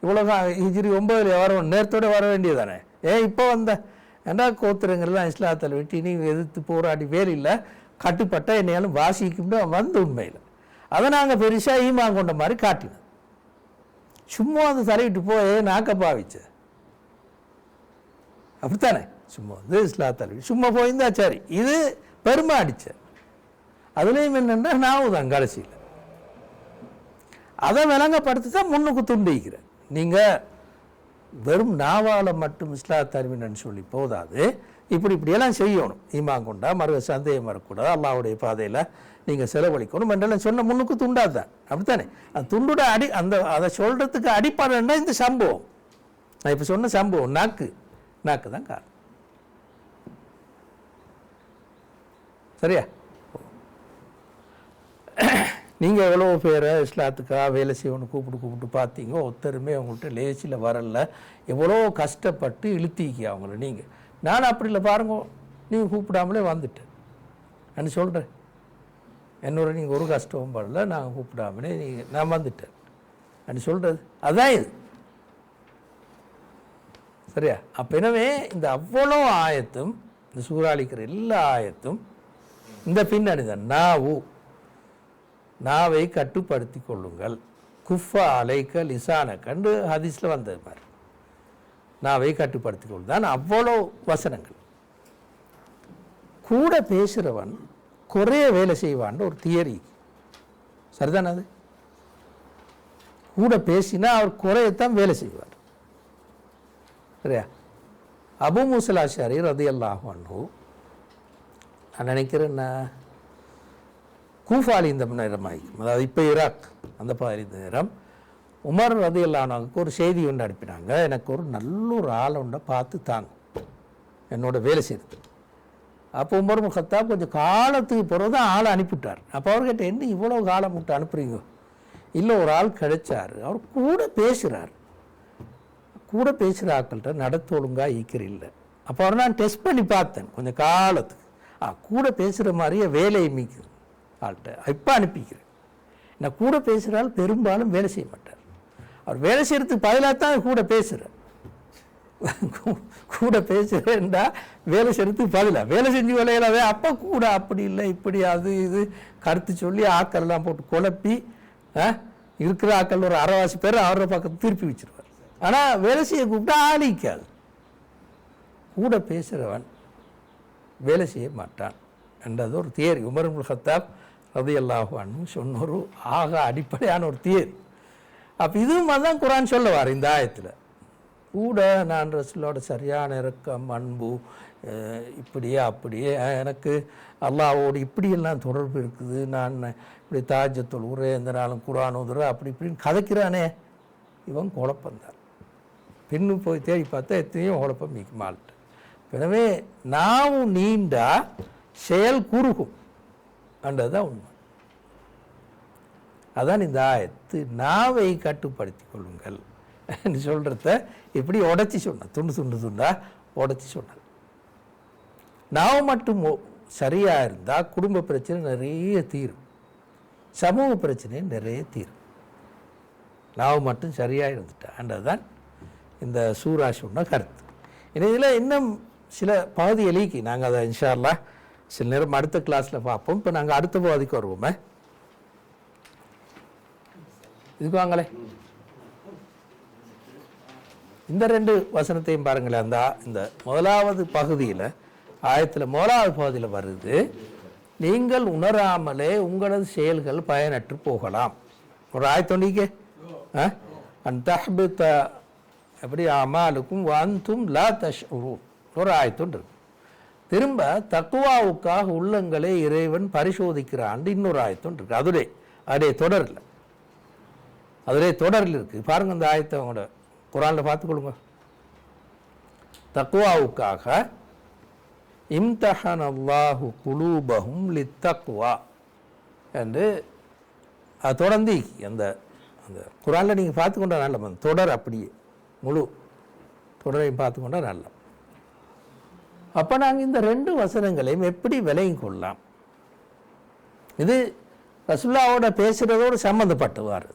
இவ்வளோ ஹிஜ்ரி 9 வரணும், நேரத்தோடு வர வேண்டியதானே, இப்போ வந்த ஏன்னா கோத்திரங்கள்லாம் இஸ்லாத்தில் விட்டு நீங்கள் எதிர்த்து போராடி வேலையில் கட்டுப்பட்ட என்னையாலும் வாசிக்கும்னு வந்து உண்மையில் அதை நாங்கள் பெருசாக ஈமான் கொண்ட மாதிரி காட்டினோம். சும்மா வந்து தலையிட்டு போய் நாக்க பாவிச்ச அப்படித்தானே, சும்மா வந்து இஸ்லாத்தில் சும்மா போயிருந்தா சரி, இது பெருமை அடிச்ச. அதுலேயும் என்னென்னா நான் தான் கடைசியில் அதை விளங்கப்படுத்தி தான் முன்னுக்கு துண்டிக்கிறேன். நீங்கள் வெறும் நாவால் மட்டும் இஸ்லாத் அறிவினன்னு சொல்லி போதாது, இப்படியெல்லாம் செய்யணும். ஈமான் கொண்டா மறு சந்தேகம் வரக்கூடாது, அல்லாஹ்வுடைய பாதையில் நீங்கள் செலவழிக்கணும் என்றெல்லாம் சொன்ன முன்னுக்கு துண்டாது தான். அப்படித்தானே, அந்த துண்டோட அதை சொல்கிறதுக்கு அடிப்படைன்னா இந்த சம்பவம், நான் இப்போ சொன்ன சம்பவம் நாக்கு தான் காரணம். சரியா? நீங்கள் எவ்வளோ பேரை இஸ்லாத்துக்காக வேலை செய்யணும் கூப்பிட்டு பார்த்தீங்க, ஒருத்தருமே அவங்கள்ட்ட லேசில் வரல, எவ்வளோ கஷ்டப்பட்டு இழுத்திக்க அவங்கள. நீங்கள் நான் அப்படி இல்லை பாருங்க, நீங்கள் கூப்பிடாமலே வந்துட்டேன் நான் சொல்கிறேன். என்னோட நீங்கள் ஒரு கஷ்டமும் படல, நாங்கள் கூப்பிடாமலே நான் வந்துட்டேன் நான் சொல்கிறது அதான் இது. சரியா? அப்போ எனவே இந்த அவ்வளோ ஆயத்தும், இந்த சூறாளிக்கிற எல்லா ஆயத்தும் இந்த பின்னணி தான். நாவை கட்டுப்படுத்தி கொள்ளுங்கள், குஃபா அலைக்க லிசான கண்டு ஹதீஸில் வந்தது மாதிரி நாவை கட்டுப்படுத்தி கொள்ளு தான் அவ்வளோ வசனங்கள். கூட பேசுகிறவன் குறைய வேலை செய்வான்னு ஒரு தியரி, சரிதானே? அது கூட பேசினா அவர் குறையத்தான் வேலை செய்வார். சரியா? அபு மூஸல் அஷ்அரி ரலியல்லாஹு அன்ஹு, நான் நினைக்கிறேன் கூஃபாலி இந்த நேரம் ஆகிக்கும், அதாவது இப்போ ஈராக் அந்த பாதி இந்த நேரம் உமர் ரலியல்லாஹு அன்ஹுக்கு ஒரு செய்தி ஒன்று அனுப்பினாங்க, எனக்கு ஒரு நல்ல ஒரு ஆளை ஒன்றை பார்த்து தாங்க என்னோட வேலை செய்கிறது. அப்போ உமர் இப்னு கத்தாப் கொஞ்சம் காலத்துக்கு பிறகு தான் ஆளை அனுப்பிவிட்டார். அப்போ அவர்கிட்ட என்ன இவ்வளோ காலம் விட்டு அனுப்புறீங்க? இல்லை, ஒரு ஆள் கிடைச்சார், அவர் கூட பேசுகிறார், கூட பேசுகிற ஆட்கள்கிட்ட நடத்த ஒழுங்காக ஈக்கிறீல்லை. அப்போ அவர் நான் டெஸ்ட் பண்ணி பார்த்தேன் கொஞ்சம் காலத்துக்கு, கூட பேசுகிற மாதிரியே வேலையை மீக்குது ஆள்கிட்ட, இப்போ அனுப்பிக்கிறேன். நான் கூட பேசுகிறால் பெரும்பாலும் வேலை செய்ய மாட்டார், அவர் வேலை செய்கிறதுக்கு பதிலாக தான் கூட பேசுகிறார். கூட பேசுகிறேன்டா வேலை செய்கிறதுக்கு பதிலாக வேலை செஞ்சு வேலையிலாவே, அப்போ கூட அப்படி இல்லை இப்படி அது இது கருத்து சொல்லி ஆக்கள்லாம் போட்டு குழப்பி இருக்கிற ஆக்கள் ஒரு அரைவாசி பேர் அவரோட பக்கத்து திருப்பி வச்சிருவார். ஆனால் வேலை செய்ய கூப்பிட்டா ஆளிக்காது. கூட பேசுகிறவன் வேலை செய்ய மாட்டான் என்றது ஒரு தியரி. உமர் இப்னு கத்தாப் ரலியல்லாஹு அன்ஹு சொன்ன ஒரு அடிப்படையான ஒரு தியரி. அப்போ இதுவும் அதுதான் குர்ஆன் சொல்லுவார் இந்த ஆயத்தில். கூட நான் ரசூலோட சரியான இறக்கம் அன்பு இப்படியே அப்படியே எனக்கு அல்லாஹ்வோடு இப்படியெல்லாம் தொடர்பு இருக்குது, நான் இப்படி தாஜத்துல் உரை எந்த நாளும் குர்ஆன் ஓதுற அப்படி இப்படின்னு கதைக்கிறானே, இவன் குழப்பந்தான். பின்னு போய் தேடி பார்த்தா எத்தனையோ குழப்பம் மால்ட்டு. எனவே நாவும் நீண்டா செயல் குறுகும் என்றதுதான் உண்மை. அதான் இந்த ஆயத்து நாவை கட்டுப்படுத்தி கொள்ளுங்கள் சொல்கிறத இப்படி உடைச்சி சொன்ன, துண்டா உடைச்சி சொன்னது. நாவு மட்டும் சரியாக இருந்தால் குடும்ப பிரச்சனை நிறைய தீரும், சமூக பிரச்சனை நிறைய தீரும். நாவு மட்டும் சரியாக இருந்துட்டான்றது தான் இந்த சூரா சொன்ன கருத்து. இதில் இன்னும் சில பகுதிகளுக்கு நாங்கள் அதை இன்ஷா அல்லாஹ் சில நேரம் அடுத்த கிளாஸில் பார்ப்போம். இப்போ நாங்கள் அடுத்த பகுதிக்கு வருவோமே, இதுக்கு வாங்களே. இந்த 2 வசனத்தையும் பாருங்களேன். இந்த முதலாவது பகுதியில் ஆயத்தில் முதலாவது பகுதியில் வருது, நீங்கள் உணராமலே உங்களது செயல்கள் பயனற்று போகலாம். ஒரு ஆயத்தொண்டிக்கு அன்தஹ்பித எப்படி அமாலுக்கும் வந்தும் லா தஷ்உரூன் ஒரு ஆயத்தொன்று இருக்கு. திரும்ப தக்குவாவுக்காக உள்ளங்களை இறைவன் பரிசோதிக்கிறான் இன்னொரு ஆயத்தொன்று இருக்கு. அதே தொடரில் இருக்கு. பாருங்க அந்த ஆயத்தை அவங்களோட குர்ஆனில் பார்த்துக்கொள்ளுங்க. தக்குவாவுக்காக இம்தஹனல்லாஹு குலூபஹும் லித்தக்வா என்று அது தொடர்ந்து அந்த அந்த குரானில் நீங்கள் பார்த்துக்கொண்டா நல்ல தொடர் அப்படியே முழு தொடரையும் பார்த்துக்கொண்டா நல்ல. அப்போ நாங்கள் இந்த 2 வசனங்களையும் எப்படி விலையும் கொள்ளலாம்? இது ரசுல்லாவோட பேசுகிறதோடு சம்மந்தப்பட்டுவார்.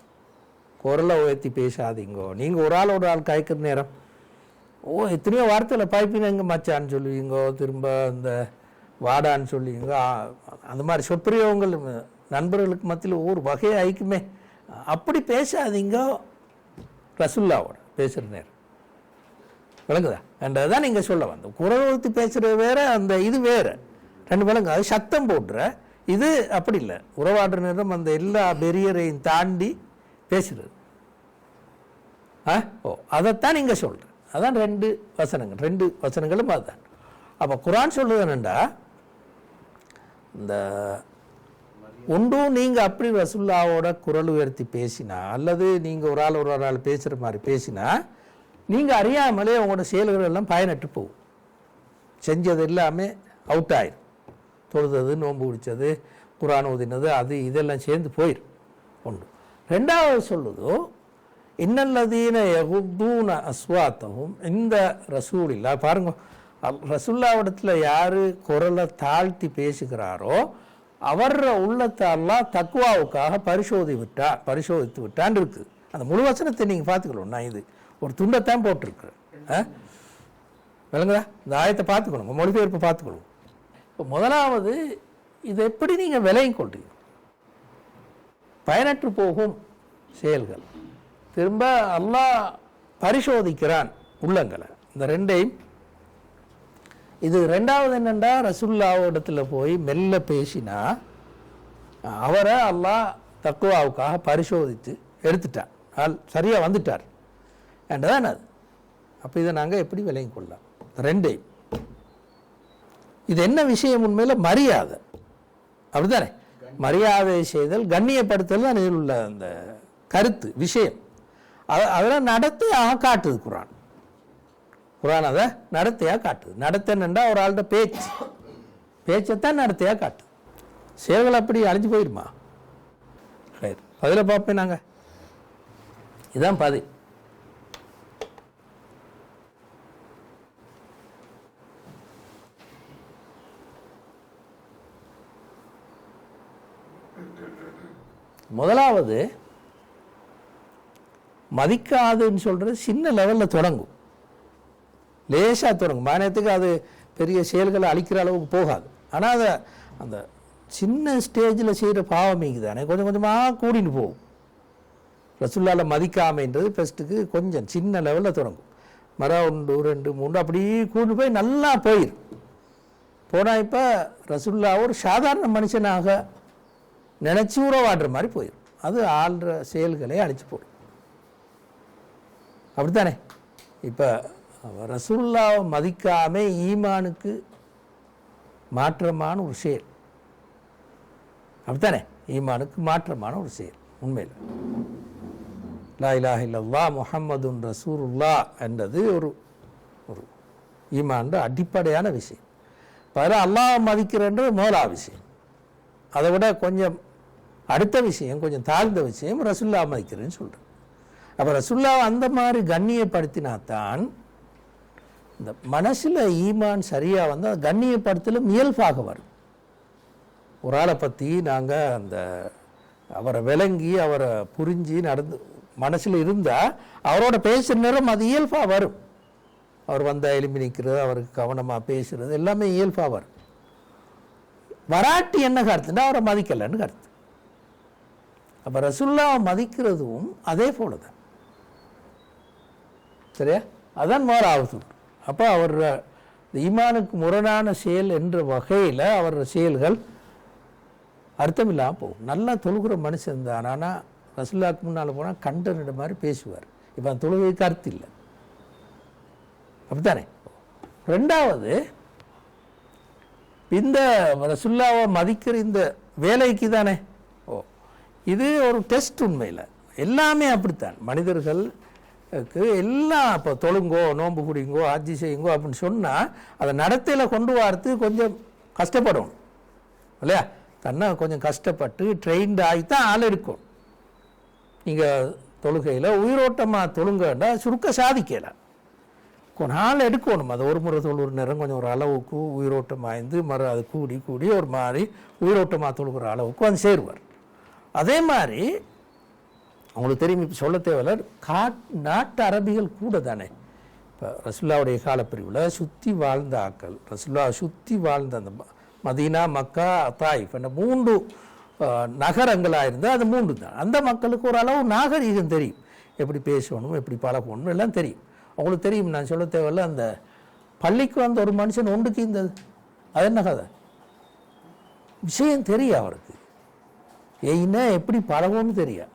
குரலை உயர்த்தி பேசாதீங்கோ. நீங்கள் ஒரு ஆள் காய்க்கிற நேரம் எத்தனையோ வார்த்தையில் பாய்ப்பினங்க மச்சான்னு சொல்லுவீங்கோ, திரும்ப இந்த வாடான்னு சொல்லுவீங்க. அந்த மாதிரி சொற்பிரயோகங்கள் நண்பர்களுக்கு மத்தியில் ஒரு வகையை ஐக்குமே. அப்படி பேசாதீங்க ரசுல்லாவோட பேசுகிற நேரம். விளங்குதா? என்றதான் நீங்கள் சொல்ல வந்தோம். குரல் உயர்த்தி பேசுகிறது வேற, அந்த இது வேறு 2 விளங்கு. அது சத்தம் போடுற இது அப்படி இல்லை. உறவாடுற நேரம் அந்த எல்லா பெரியரையும் தாண்டி பேசுறது. அதைத்தான் நீங்கள் சொல்கிற. அதான் 2 வசனங்களும் அதுதான். அப்போ குரான் சொல்லுது என்னண்டா, இந்த ஒன்றும் நீங்கள் அப்படி ரசுல்லாவோட குரல் உயர்த்தி பேசினா, அல்லது நீங்கள் ஒரு ஆள் பேசுகிற மாதிரி பேசினா, நீங்கள் அறியாமலே உங்களோட செயல்கள் எல்லாம் பயனற்று போகும். செஞ்சது எல்லாமே அவுட் ஆயிடும். தொழுதது, நோன்பு பிடிச்சது, குரான் ஓதினது, அது இதெல்லாம் சேர்ந்து போயிடும். ஒன்று. 2வது சொல்லுதோ, இன்னல்லதீன யகுத்தூன அஸ்வாத்தகும் இந்த ரசூலில்லா. பாருங்க, ரசூல்லாவிடத்தில் யார் குரலை தாழ்த்தி பேசுகிறாரோ அவர் உள்ளத்தை அல்லாஹ் தக்குவாவுக்காக பரிசோதித்து விட்டான் இருக்குது. அந்த முழு வசனத்தை நீங்கள் பார்த்துக்கணும். நான் இது ஒரு துண்டத்தான் போட்டிருக்கிறேன். விளங்குதா? இந்த ஆயத்தை பார்த்துக்கணும், மொழிபெயர்ப்பு பார்த்துக்கணும். இப்போ முதலாவது, இதை எப்படி நீங்கள் விலையும் கொள்றீங்க? பயனற்று போகும் செயல்கள். திரும்ப அல்லாஹ் பரிசோதிக்கிறான் உள்ளங்களை. இந்த 2ஐயும். இது 2வது என்னென்னா, ரசூலுல்லாஹ்விடத்தில் போய் மெல்ல பேசினா அவரை அல்லாஹ் தக்குவாவுக்காக பரிசோதித்து எடுத்துட்டான், சரியாக வந்துட்டார் என்றதான் அது. அப்போ இதை நாங்கள் எப்படி விலையும் கொள்ளலாம்? 2ஐயும். இது என்ன விஷயம்? உண்மையில் மரியாதை, அப்படித்தானே? மரியாதை செய்தல், கண்ணியப்படுத்தல் தான் இதில் உள்ள அந்த கருத்து விஷயம். அதெல்லாம் நடத்தையாக காட்டுது குரான் அதை நடத்தையாக காட்டுது. நடத்தைன்னா ஒரு ஆள்கிட்ட பேச்சைத்தான் நடத்தையாக காட்டுது. செயல்கள் அப்படி அழிஞ்சு போயிடுமா? பதில பார்ப்பேன் நாங்கள். இதுதான் பதில். முதலாவது, மதிக்காதுன்னு சொல்கிறது சின்ன லெவலில் தொடங்கும், லேசாக தொடங்கும். மானியத்துக்கு அது பெரிய செயல்களை அழிக்கிற அளவுக்கு போகாது. ஆனால் அதை அந்த சின்ன ஸ்டேஜில் செய்கிற பாவமிக்கு தானே கொஞ்சம் கொஞ்சமாக கூடின்னு போகும். ரசூலுல்லாஹ்வை மதிக்காமைன்றது ஃபஸ்ட்டுக்கு கொஞ்சம் சின்ன லெவலில் தொடங்கும். மரம் 1 2 3 அப்படி கூண்டு போய் நல்லா போயிடும். போனால் இப்போ ரசூலுல்லாஹ் ஒரு சாதாரண மனுஷனாக நினச்சி உறவாடுற மாதிரி போயிடும். அது ஆள்ற செயல்களை அழிச்சு போடும். அப்படித்தானே? இப்போ ரசூலுல்லாஹ்வை மதிக்காமல் ஈமானுக்கு மாற்றமான ஒரு செயல். அப்படித்தானே? ஈமானுக்கு மாற்றமான ஒரு செயல். உண்மையில் லா இலாஹ இல்லல்லாஹ் முஹம்மதுன் ரசூலுல்லாஹ் என்றது ஒரு ஈமான் அடிப்படையான விஷயம். பதில் அல்லாஹ் மதிக்கிறன்றது முதலாவது விஷயம். அதை விட கொஞ்சம் அடுத்த விஷயம், கொஞ்சம் தாழ்ந்த விஷயம் ரசூலுல்லாஹ் மதிக்கிறேன்னு சொல்கிறேன். அப்போ ரசூலுல்லாஹ் அந்த மாதிரி கண்ணியப்படுத்தினாத்தான் இந்த மனசில் ஈமான் சரியாக வந்து அது கண்ணியப்படுத்தலும் இயல்பாக வரும். ஒரு ஆளை பற்றி நாங்கள் அந்த அவரை விளங்கி அவரை புரிஞ்சு நடந்து மனசில் இருந்தால் அவரோட பேசுகிற நேரம் அது இயல்பாக வரும். அவர் வந்தால் எலும்பி நிற்கிறது, அவருக்கு கவனமாக பேசுகிறது எல்லாமே இயல்பாக வரும். வராட்டி என்ன கருத்துன்னா அவரை மதிக்கலைன்னு கருத்து. அப்போ ரசூலுல்லாஹ் மதிக்கிறதும் அதே போல தான். சரியா? அதான் முதலாவது. அப்போ அவர் ஈமானுக்கு முரணான செயல் என்ற வகையில் அவர் செயல்கள் அர்த்தம் இல்லாமல் போகும். நல்லா தொழுகிற மனுஷன் தான், ஆனால் ரசூலுல்லாஹ்க்கு முன்னால் போனால் கண்டனிட மாதிரி பேசுவார். இப்போ அந்த தொழுகைக்கு அர்த்தம் இல்லை. அப்படித்தானே? 2வது, இந்த ரசூலுல்லாஹ்வை மதிக்கிற இந்த வேலைக்கு தானே இது ஒரு டெஸ்ட். உண்மையில் எல்லாமே அப்படித்தான். மனிதர்களுக்கு எல்லாம் இப்போ தொழுங்கோ, நோன்பு குடிங்கோ, ஆட்சி செய்யுங்கோ அப்படின்னு சொன்னால் அதை நடத்தையில் கொண்டு வரது கொஞ்சம் கஷ்டப்படணும் இல்லையா? தன்னை கொஞ்சம் கஷ்டப்பட்டு ட்ரெயின்டு ஆகித்தான் ஆள் இருக்கும். நீங்கள் தொழுகையில் உயிரோட்டமாக தொழுங்கண்டா சுருக்க சாதிக்கலாம். கொஞ்ச நாள் எடுக்கணும். அது ஒரு முறை தொழுகிற நேரம் கொஞ்சம் ஒரு அளவுக்கு உயிரோட்டம் ஆய்ந்து அது கூடி ஒரு மாதிரி உயிரோட்டமாக தொழுகிற அளவுக்கு வந்து சேருவார். அதே மாதிரி அவங்களுக்கு தெரியும், இப்போ சொல்ல தேவையில்ல, நாட்டு அரபிகள் கூட தானே. இப்போ ரசுல்லாவுடைய காலப்பிரிவில் சுற்றி வாழ்ந்த ஆக்கள், ரசுல்லா சுற்றி வாழ்ந்த அந்த மதீனா, மக்கா, தாயிஃப் என்ற 3 நகரங்களாக இருந்தால் அது 3 தான். அந்த மக்களுக்கு ஓரளவு நாகரீகம் தெரியும், எப்படி பேசணும், எப்படி பழகணும் எல்லாம் தெரியும். அவங்களுக்கு தெரியும். நான் சொல்ல தேவையில்ல, அந்த பள்ளிக்கு வந்த ஒரு மனுஷன் ஒன்றுக்கு இருந்தது, அது என்ன கதை விஷயம் தெரியும் அவருக்கு. ஏன்னா எப்படி பழகும்னு தெரியும்.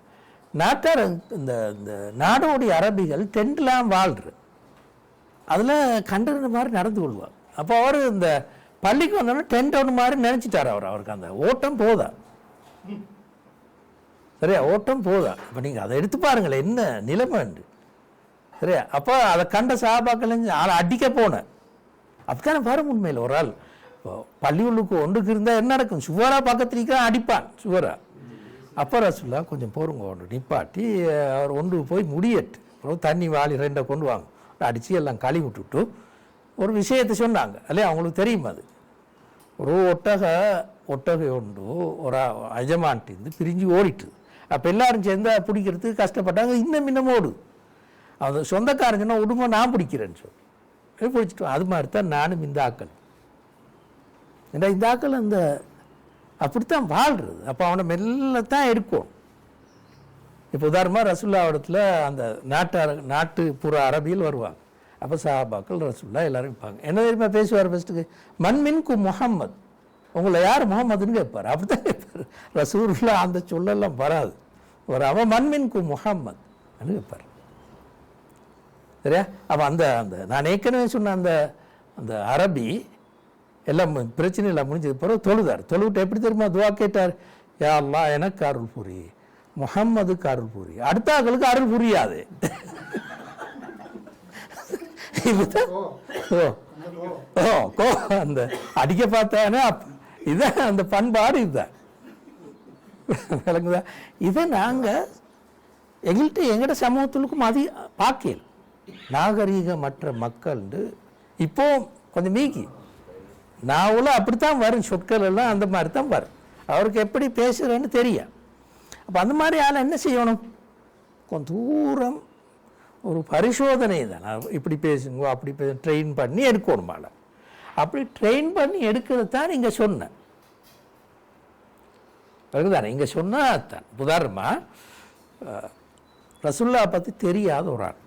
நாட்டார் இந்த நாடோடைய அரபிகள் டென்ட்லாம் வாழ்ற அதில் கண்டுற மாதிரி நடந்து கொள்வார். அப்போ அவர் இந்த பள்ளிக்கு வந்தோன்னா டென்ட் ஒன்று மாதிரி நினச்சிட்டார் அவருக்கு அந்த ஓட்டம் போதா, சரியா, ஓட்டம் போதா. அப்போ நீங்கள் அதை எடுத்து பாருங்களேன் என்ன நிலைமைண்டு, சரியா. அப்போ அதை கண்ட சாபாக்கள் ஆளை அடிக்க போனேன். அப்படித்தானே பாருங்க. உண்மையில் ஒரு ஆள் பள்ளியுள்ளுக்கு ஒன்றுக்கு இருந்தால் என்ன நடக்கும், சுவரா பக்கத்துலேயே அடிப்பான் சுவரா. அப்போ ரசுல்லா கொஞ்சம் போருங்க ஒன்று நிப்பாட்டி அவர் ஒன்று போய் முடியட்டு, அப்புறம் தண்ணி வாளி 2 கொண்டு வாங்க அடித்து எல்லாம் கழுவி விட்டுட்டு ஒரு விஷயத்தை சொன்னாங்க. அல்லையா, அவங்களுக்கு தெரியும். அது ஒரு ஒட்டகை ஒன்று ஒரு அஜமான்ட்டு பிரிஞ்சு ஓடிட்டு, அப்போ எல்லாரும் சேர்ந்து பிடிக்கிறதுக்கு கஷ்டப்பட்டாங்க. இன்னும் ஓடுது. அது சொந்தக்காரன் சொன்னால் விடுங்க நான் பிடிக்கிறேன்னு சொல்லி பிடிச்சிட்டோம். அது மாதிரி தான் நானும் இந்த ஆக்கள், ஏன்னா இந்த ஆக்கள் அந்த அப்படித்தான் வாழ்கிறது. அப்போ அவனை மெல்லத்தான் இருக்கும். இப்போ உதாரணமாக ரசுல்லாவிடத்தில் அந்த நாட்டுப்புற அரபியில் வருவாங்க. அப்போ சஹாபாக்கள் ரசுல்லா எல்லாரும் இருப்பாங்க. என்ன தெரியுமா பேசுவார் ஃபஸ்ட்டுக்கு, மன்மின்கு முஹம்மத், உங்களை யார் முகம்மதுன்னு கேட்பார். அப்படி தான் கேட்பார். ரசூலுல்லாஹ் அந்த சொல்லெல்லாம் வராது. அவன் மன்மின்கு முஹம்மத் அப்படின்னு கேட்பார், சரியா. அப்போ அந்த நான் ஏற்கனவே சொன்ன அந்த அரபி எல்லாம் பிரச்சனை எல்லாம் முடிஞ்சது பிறகு தொழுதார். தொழுவிட்டு எப்படி தெரியுமா துவா கேட்டார், யா அல்லாஹ் எனக்கு அருள் புரி, முஹம்மதுக்கு அருள் புரி, அடுத்தாக்களுக்கு அருள் புரியாது. அந்த அடிக்க பார்த்தானே இதுதான் அந்த பண்பாடு. இதுதான் விளங்குதா. இதை நாங்கள் எங்கள்கிட்ட சமூகத்துக்கும் பார்க்கல. நாகரீகமற்ற மக்கள் இப்போ கொஞ்சம் மீக்கி நாவலும் அப்படித்தான் வரும், சொற்கள் எல்லாம் அந்த மாதிரி தான் வரும். அவருக்கு எப்படி பேசுகிறேன்னு தெரியும். அப்போ அந்த மாதிரி ஆள் என்ன செய்யணும், கொஞ்சம் தூரம் ஒரு பரிசோதனை தான். இப்படி பேசுங்க அப்படி ட்ரெயின் பண்ணி எடுக்கணும் ஆளை. அப்படி ட்ரெயின் பண்ணி எடுக்கிறது தான் இங்கே சொன்னேன். தானே இங்கே சொன்னால் தான். உதாரணமாக ரசுல்லா பற்றி தெரியாத ஒரு ஆள்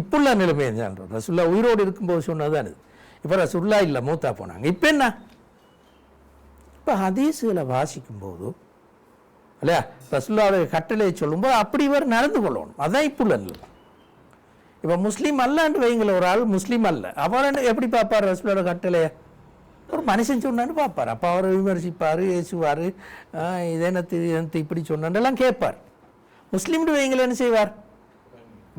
இப்புள்ள நிலைமை தான். ரசுல்லா உயிரோடு இருக்கும்போது சொன்னதான் இது. இப்போ ரசுல்லா இல்லை, மூத்தா போனாங்க. இப்போ என்ன, இப்போ ஹதீஸுகளை வாசிக்கும்போது இல்லையா, ரசுல்லாவுடைய கட்டளையை சொல்லும்போது அப்படி இவர் நடந்து கொள்ளணும். அதுதான் இப்புள்ள நிலைமை. இப்போ முஸ்லீம் அல்லன்னு வைங்கள, ஒரு ஆள் முஸ்லீம் அல்ல, அவர் எப்படி பார்ப்பார் ரசுல்லோட கட்டளையை? ஒரு மனுஷன் சொன்னான்னு பார்ப்பார். அப்போ அவர் விமர்சிப்பார், ஏசுவார், இதெனத்து இப்படி சொன்னான்லாம் கேட்பார். முஸ்லீம்னு வைங்கள என்ன செய்வார்,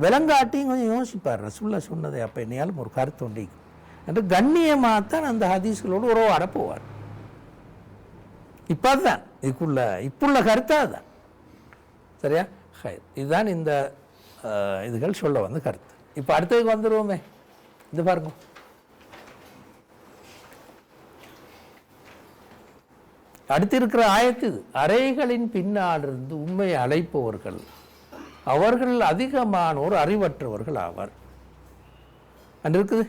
விலங்காட்டியும் கொஞ்சம் யோசிப்பார். ரசுல்லா சொன்னதை அப்போ என்னையாலும் ஒரு கருத்து ஒன்றிக்கும் என்று கண்ணியமாகத்தான் அந்த ஹதீஸ்களோடு உறவாட போவார். இப்போ அதுதான் இப்புள்ள கருத்தாக தான், சரியா. இதுதான் இந்த இதுகள் சொல்ல வந்த கருத்து. இப்போ அடுத்ததுக்கு வந்துடுவோமே. இது பாருங்க, அடுத்து இருக்கிற ஆயத்து, அறைகளின் பின்னாலிருந்து உண்மையை அழைப்பவர்கள் அவர்கள் அதிகமானோர் அறிவற்றவர்கள் ஆவார் அன்று இருக்குது.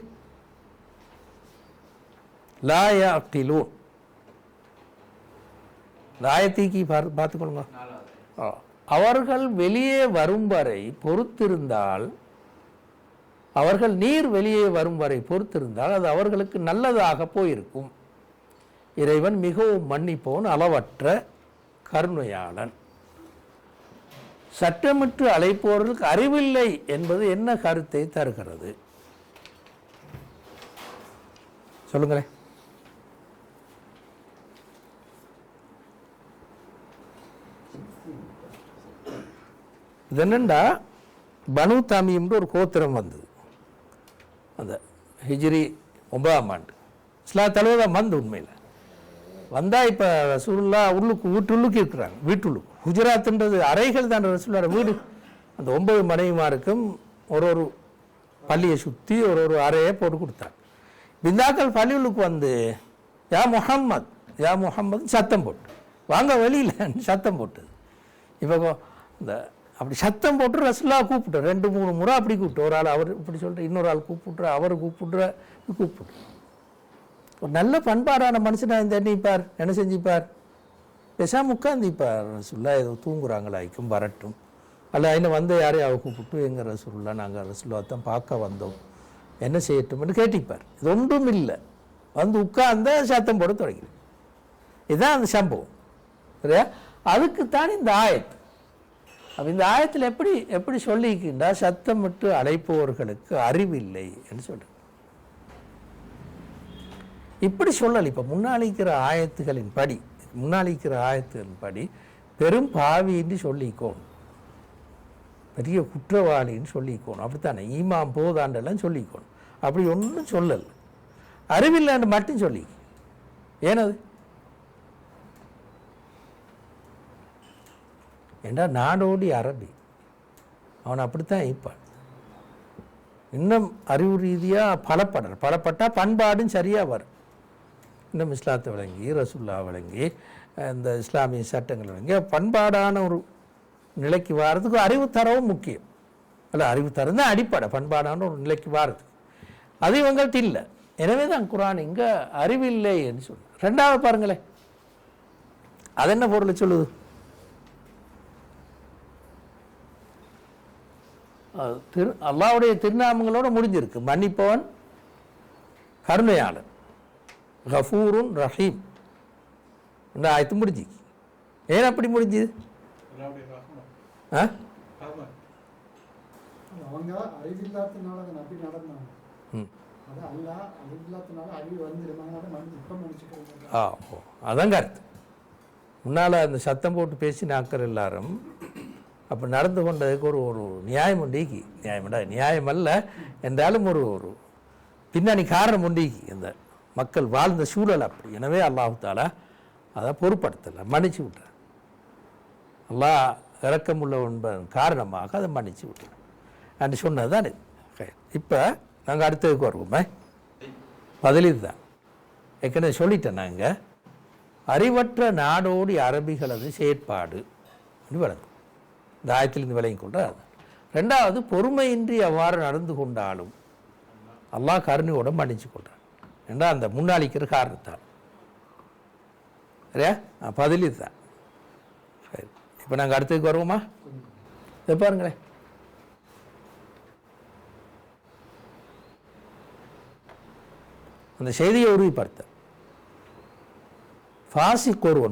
லாயாக்திலூன் ஆயத்தீக்கி பார்த்துக்கொள்ளுங்க. அவர்கள் வெளியே வரும் வரை பொறுத்திருந்தால், அவர்கள் நீர் வெளியே வரும் வரை பொறுத்திருந்தால் அது அவர்களுக்கு நல்லதாக போயிருக்கும். இறைவன் மிகவும் மன்னிப்போன், அளவற்ற கருணையாளன். சட்டமிட்டு அழைப்பவர்களுக்கு அறிவில்லை என்பது என்ன கருத்தை தருகிறது சொல்லுங்களேன். இது என்னண்டா, பனு தாமியம்னு ஒரு கோத்திரம் வந்தது. அந்த ஹிஜ்ரி 9ஆம் ஆண்டு இஸ்லாம் தலைவர் வந்து உண்மையில் வந்தால் இப்போ ரசூலுல்லாஹ் வீட்டுள்ளுக்கு இருக்கிறாங்க. குஜராத்ன்றது அறைகள் தான் ரசூலுல்லாஹ் வீடு. அந்த 9 மனைவிமாருக்கும் ஒரு பள்ளியை சுற்றி ஒரு அறையை போட்டு கொடுத்தாங்க. பிந்தாக்கள் பள்ளிகளுக்கு வந்து யா முஹம்மத் சத்தம் போட்டு வாங்க வெளியில் சத்தம் போட்டது. இப்போ இந்த அப்படி சத்தம் போட்டு ரசூலுல்லாஹ் கூப்பிட்டு 2-3 முறை அப்படி கூப்பிட்டு, ஒரு ஆள் அவர் இப்படி சொல்லிட்டு இன்னொரு ஆள் கூப்பிட்டு அவர் கூப்பிட்டு ஒரு நல்ல பண்பாடான மனுஷனாக இந்த எண்ணிப்பார் என்ன செஞ்சுப்பார், பேசாமல் உட்காந்துப்பார். ரசூலுல்லாஹ் ஏதோ தூங்குறாங்களாய்க்கும் வரட்டும், அல்ல என்ன வந்து யாரையும் அவ கூப்பிட்டு எங்கள் ரசூலுல்லாஹ் நாங்கள் ரசூலுல்லாஹ் தான் பார்க்க வந்தோம் என்ன செய்யட்டும்னு கேட்டிப்பார். இது ஒன்றும் இல்லை, வந்து உட்கார்ந்த சத்தம் போட தொடங்கி. இதுதான் அந்த சம்பவம் சரியா. அதுக்குத்தான் இந்த ஆயத்து. அப்போ இந்த ஆயத்தில் எப்படி சொல்லிக்கின்றா, சத்தமிட்டு அழைப்பவர்களுக்கு அறிவில்லை என்று சொல்லு. இப்படி சொல்லலை. இப்போ முன்னாளிக்கிற ஆயத்துகளின் படி பெரும் பாவின்னு சொல்லிக்கோணும், பெரிய குற்றவாளின்னு சொல்லிக்கோணும், அப்படித்தானே ஈமாம் போதாண்டெல்லாம் சொல்லிக்கோணும். அப்படி ஒன்றும் சொல்லலை, அறிவில்லைன்னு மட்டும் சொல்லி. ஏனது ஏண்டா நாடோடி அரபி அவன் அப்படித்தான் இருப்பான். இன்னும் அறிவு ரீதியாக பலப்பட்டால் பண்பாடும் சரியாக வரும். இன்னும் இஸ்லாத்தை விளங்கி ரசூலுல்லாஹ் விளங்கி இந்த இஸ்லாமிய சட்டங்கள் விளங்கி பண்பாடான ஒரு நிலைக்கு வாரதுக்கு அறிவு தரவும் முக்கியம். அல்ல, அறிவு தரம் தான் அடிப்படை பண்பாடான ஒரு நிலைக்கு வாரதுக்கு. அது இவங்கள்ட்ட இல்லை. எனவே தான் குர்ஆன் இங்கே அறிவில்லை என்று சொல்லு. ரெண்டாவது பாருங்களேன், அது என்ன பொருளை சொல்லுது? அல்லாஹ்வுடைய திருநாமங்களோட முடிஞ்சிருக்கு. மன்னிப்பவன், கருணையாளன், கஃபூருன் ரஹீம். இந்த ஆயத்து முடிஞ்சு. ஏன் அப்படி முடிஞ்சுது? அவங்க அறிவில்லாதனால அதை நம்பி நடந்தாங்க. அது அல்லாஹ் அறிவில்லாதனால அறிவு வந்துருந்தாங்க. இப்போ முடிச்சுட்டு அதான் கருத்து. முன்னால் அந்த சத்தம் போட்டு பேசினாக்கள் எல்லாரும் அப்போ நடந்து கொண்டதுக்கு ஒரு நியாயம் உண்டிக்கு. நியாயம் அல்ல என்றாலும் ஒரு பின்னணி காரணம் உண்டிக்கு. இந்த மக்கள் வாழ்ந்த சூழல் அப்படி. எனவே அல்லாஹ் தஆலா அதை பொருட்படுத்தலை, மன்னிச்சு விட்டார். அல்லாஹ் இறக்கமுள்ள என்பதன் காரணமாக அதை மன்னிச்சு விட்டார் என்று சொன்னது தான் இது. இப்போ நாங்கள் அடுத்ததுக்கு வருவோமே, பதில் இதுதான். ஏற்கனவே சொல்லிட்டேன், நாங்கள் அறிவற்ற நாடோடி அரபிகளது செயற்பாடு வழங்கும். இந்த ஆயத்திலிருந்து விளங்கி கொண்டார். ரெண்டாவது, பொறுமையின்றி அவ்வாறு நடந்து கொண்டாலும் அல்லாஹ் கருணையோட மன்னிச்சு கொண்டார் என்றால் அந்த முன்னாளிக்கிற காரணத்தால். சரியா? பதில் இதுதான். சரி, இப்போ நாங்கள் அடுத்ததுக்கு வருவோமா? இதை பாருங்களேன். அந்த செய்தியை உறுதிப்படுத்த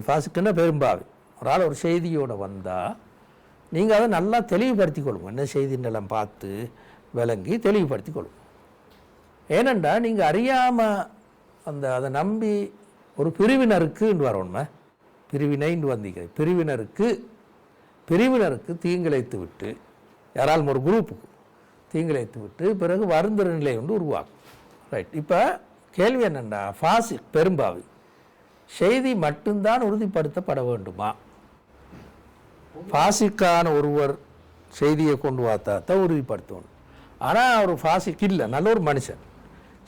ஃபாசிக்குன்னா பெரும்பாவி ஒரு ஆள் ஒரு செய்தியோடு வந்தால் நீங்கள் அதை நல்லா தெளிவுபடுத்தி கொள்ளுங்க. என்ன செய்தின்னெல்லாம் பார்த்து விளங்கி தெளிவுபடுத்தி கொள்ளுங்க. ஏனெண்டா நீங்கள் அறியாமல் அதை நம்பி ஒரு பிரிவினருக்குன்னு வரணுமே, பிரிவினைன்னு வந்தீங்க, பிரிவினருக்கு தீங்கிழைத்து விட்டு, யாராலும் ஒரு குரூப்புக்கு தீங்கிழைத்து விட்டு பிறகு வருந்துற நிலை ஒன்று உருவாக்கும். ரைட். இப்போ கேள்வி என்னென்னா, ஃபாசிக் பெரும்பாவி செய்தி மட்டும்தான் உறுதிப்படுத்தப்பட வேண்டுமா? ஃபாசிக்கான ஒருவர் செய்தியை கொண்டு வாத்தான் உறுதிப்படுத்தணும். ஆனால் ஒரு ஃபாசிக் இல்லை, நல்ல ஒரு மனுஷன்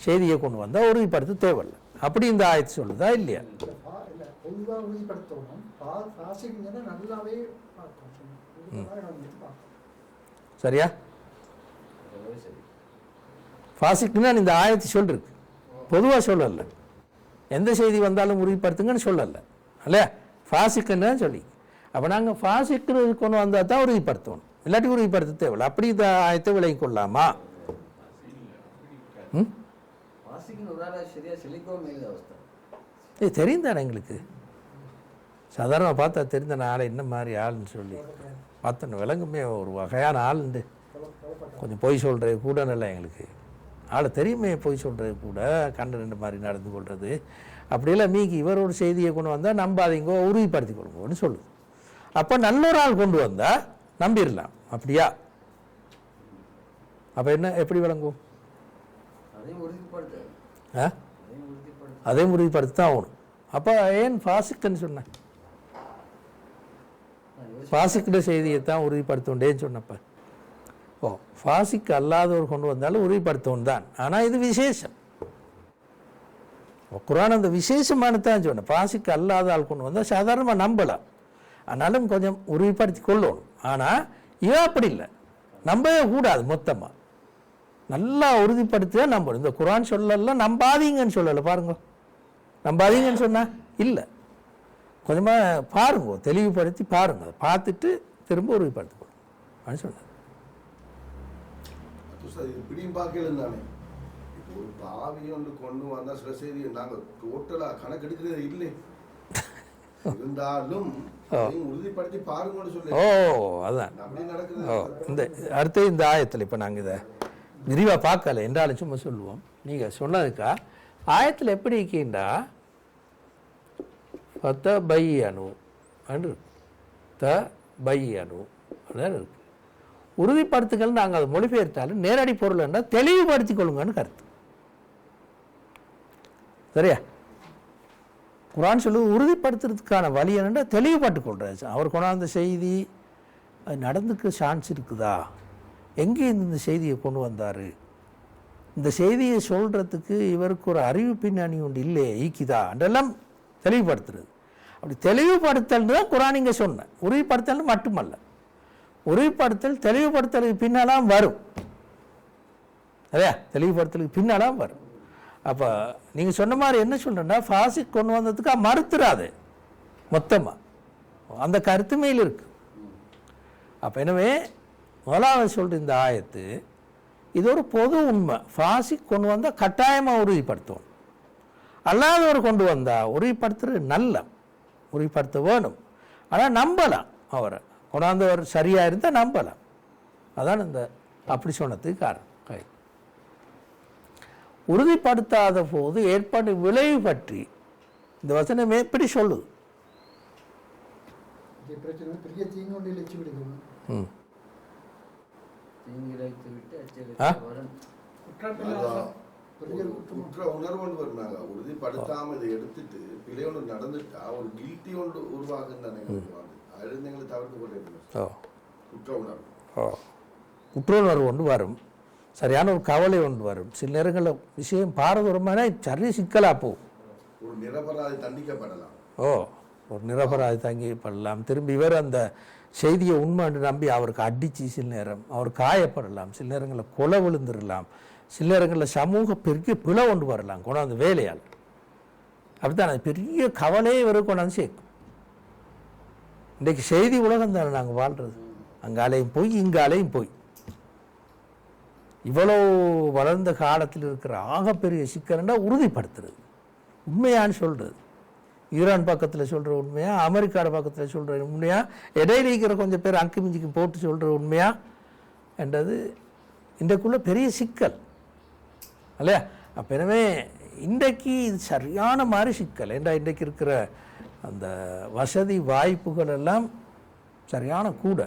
செய்தியை கொண்டு வந்தால் உறுதிப்படுத்த தேவையில்லை. அப்படி இந்த ஆயத்து சொல்லுதா இல்லையா? சரியா? ஃபாசிக்னா இந்த ஆயத்து சொல்லிருக்கு, பொதுவாக சொல்லலை. எந்த செய்தி வந்தாலும் உறுதிப்படுத்துங்கன்னு சொல்லலை இல்லையா? ஃபாசிக்குன்னு சொல்லி. அப்போ நாங்கள் ஃபாசிக்கு கொண்டு வந்தால் தான் உறுதிப்படுத்தணும், இல்லாட்டி உறுதிப்படுத்த தேவையில்லை. அப்படி இந்த ஆயத்தை விலகி கொள்ளலாமா? தெரியும் தானே எங்களுக்கு, சாதாரணமாக பார்த்தா தெரிந்த ஆளை என்ன மாதிரி ஆள்னு சொல்லி பார்த்தோன்னு விலங்குமே ஒரு வகையான ஆளுண்டு. கொஞ்சம் பொய் சொல்கிறது கூட நல்லா எங்களுக்கு ஆளை தெரியுமே, பொய் சொல்கிறது கூட, கண்டு ரெண்டு மாதிரி நடந்து கொள்வது அப்படியெல்லாம் மீக்கி இவர் ஒரு செய்தியை கொண்டு வந்தால் நம்பாதீங்கோ, உறுதிப்படுத்தி கொள்வோன்னு சொல்லுது. அப்போ நல்லொரு ஆள் கொண்டு வந்தால் நம்பிடலாம். அப்படியா? அப்போ என்ன எப்படி விளங்கும்? அதையும் உறுதிப்படுத்த தான் ஆகணும். அப்போ ஏன் ஃபாசிக்குன்னு சொன்னேன்? ஃபாசிக்கிற செய்தியை தான் உறுதிப்படுத்தோண்டேன்னு சொன்னப்ப ஓ ஃபாசிக் அல்லாதவர் கொண்டு வந்தாலும் உறுதிப்படுத்தவும் தான். ஆனால் இது விசேஷம். குர்ஆன் அந்த விசேஷமானதான் சொன்னேன். ஃபாசிக் அல்லாத ஆள் கொண்டு வந்தால் சாதாரணமாக நம்பலாம், ஆனாலும் கொஞ்சம் உறுதிப்படுத்தி கொள்ளணும். ஆனால் இவன் அப்படி இல்லை, நம்பவே கூடாது. மொத்தமாக நல்லா உறுதிப்படுத்தியா நம்பணும். இந்த குர்ஆன் சொல்லலாம் நம்பாதீங்கன்னு சொல்லலை பாருங்க. நம்பாதீங்கன்னு சொன்னா இல்லை, கொஞ்சமாக பாருங்க, தெளிவுபடுத்தி பாருங்க, பார்த்துட்டு திரும்ப உறுதிப்படுத்திக்கணும் அப்படின்னு சொன்னார். இப்படியும் பார்க்கல தானே. இப்போ ஒரு பாவியை ஒன்று கொண்டு வந்தால் சில செய்தி நாங்கள் டோட்டலாக கணக்கெடுக்கிறது இல்லை இருந்தாலும் உறுதிப்படுத்தி பாருங்கன்னு சொல்லி. ஓ அதான் அப்படி நடக்குது. ஓ இந்த அடுத்து இந்த ஆயத்தில் இப்போ நாங்கள் இதை விரிவாக பார்க்கல என்றாலும் சும்மா சொல்லுவோம். நீங்கள் சொன்னதுக்கா ஆயத்தில் எப்படி இருக்கீண்டா பையனு அன்று பையனு இருக்கு. உறுதிப்படுத்துகள் நாங்கள் அதை மொழிபெயர்த்தாலும் நேரடி பொருள் என்ன தெளிவுபடுத்திக் கொள்ளுங்கன்னு கருத்து. சரியா? குர்ஆன் சொல்லுவது உறுதிப்படுத்துறதுக்கான வழி என்னென்னா தெளிவுபட்டு கொள்றாரு. அவர் கொண்டாந்த செய்தி அது நடந்துக்க சான்ஸ் இருக்குதா, எங்கே இந்த செய்தியை கொண்டு வந்தார், இந்த செய்தியை சொல்கிறதுக்கு இவருக்கு ஒரு அறிவு பின்னணி ஒன்று இல்லையே ஈக்குதா என்றெல்லாம் தெளிவுபடுத்துறது. அப்படி தெளிவுபடுத்தல் தான் குர்ஆன் இங்கே சொன்னேன். உறுதிப்படுத்தல் மட்டுமல்ல, உறுதிப்படுத்தல் தெளிவுபடுத்தலுக்கு பின்னாலாம் வரும். சரியா? தெளிவுபடுத்தலுக்கு பின்னாலாம் வரும். அப்போ நீங்கள் சொன்ன மாதிரி என்ன சொல்கிறேன்னா ஃபாசிக் கொண்டு வந்ததுக்கு மறுத்துறாது மொத்தமாக, அந்த கருத்துமையில் இருக்கு. அப்போ எனவே முதலாவது சொல்கிற இந்த ஆயத்து இது ஒரு பொது உண்மை. ஃபாசிக் கொண்டு வந்தால் கட்டாயமாக உறுதிப்படுத்துவோம், அல்லாதவர் கொண்டு வந்தால் உறுதிப்படுத்துறது நல்ல, உறுதிப்படுத்த வேணும். ஆனால் நம்பலாம், அவரை கொண்டாந்தவர் சரியாக இருந்தால் நம்பலாம். அதான் இந்த அப்படி சொன்னதுக்கு காரணம். உறுதிப்படுத்தாத போது ஏற்படும் விளைவு பற்றி இந்த வசனம் எப்படி சொல்லுது? பெரிய தீங்கு ஒன்றில் வச்சு விடுங்க. குற்ற உணர்வு ஒன்று வருனாங்க. உறுதிப்படுத்தாம இதை எடுத்துட்டு பிழை ஒன்று நடந்துட்டா ஒரு கில்ட்டி ஒன்று உருவாகுன்னு நினைக்கிறாங்க. அதுலேருந்து எங்களை தவிர்த்து கொண்டு குற்ற உணர்வு குற்ற உணர்வு ஒன்று வரும், சரியான ஒரு கவலை ஒன்று வரும். சில நேரங்களில் விஷயம் பாரதூரமான சரி சிக்கலாக போகும். ஒரு நிரபராதி தண்டிக்கப்படலாம். ஒரு நிரபராதி தண்டிக்கப்படலாம். திரும்பி இவர் அந்த செய்தியை உண்மை என்று நம்பி அவருக்கு அடித்து சில நேரம் அவர் காயப்படலாம். சில நேரங்களில் கொலை விழுந்துடலாம். சில நேரங்களில் சமூக பெரிய பிழை கொண்டு வரலாம் கொண்டாந்து வேலையால். அப்படித்தான் அது பெரிய கவலையை இவருக்கு கொண்டாந்து சேர்க்கும். இன்றைக்கு செய்தி உலகம் தானே நாங்கள் வாழ்கிறது. அங்காலையும் போய் இங்காலையும் போய் இவ்வளோ வளர்ந்த காலத்தில் இருக்கிற ஆகப்பெரிய சிக்கல்னா உறுதிப்படுத்துறது, உண்மையான்னு சொல்கிறது. ஈரான் பக்கத்தில் சொல்கிற உண்மையா, அமெரிக்காவோட பக்கத்தில் சொல்கிற உண்மையா, இடையில இருக்கிற கொஞ்சம் பேர் அங்கு மிஞ்சிக்கு போட்டு சொல்கிற உண்மையா என்றது இன்றைக்குள்ள பெரிய சிக்கல் இல்லையா? அப்போ எனவே இன்றைக்கு இது சரியான மாதிரி சிக்கல். ஏண்டா இன்றைக்கு இருக்கிற அந்த வசதி வாய்ப்புகள் எல்லாம் சரியான கூட.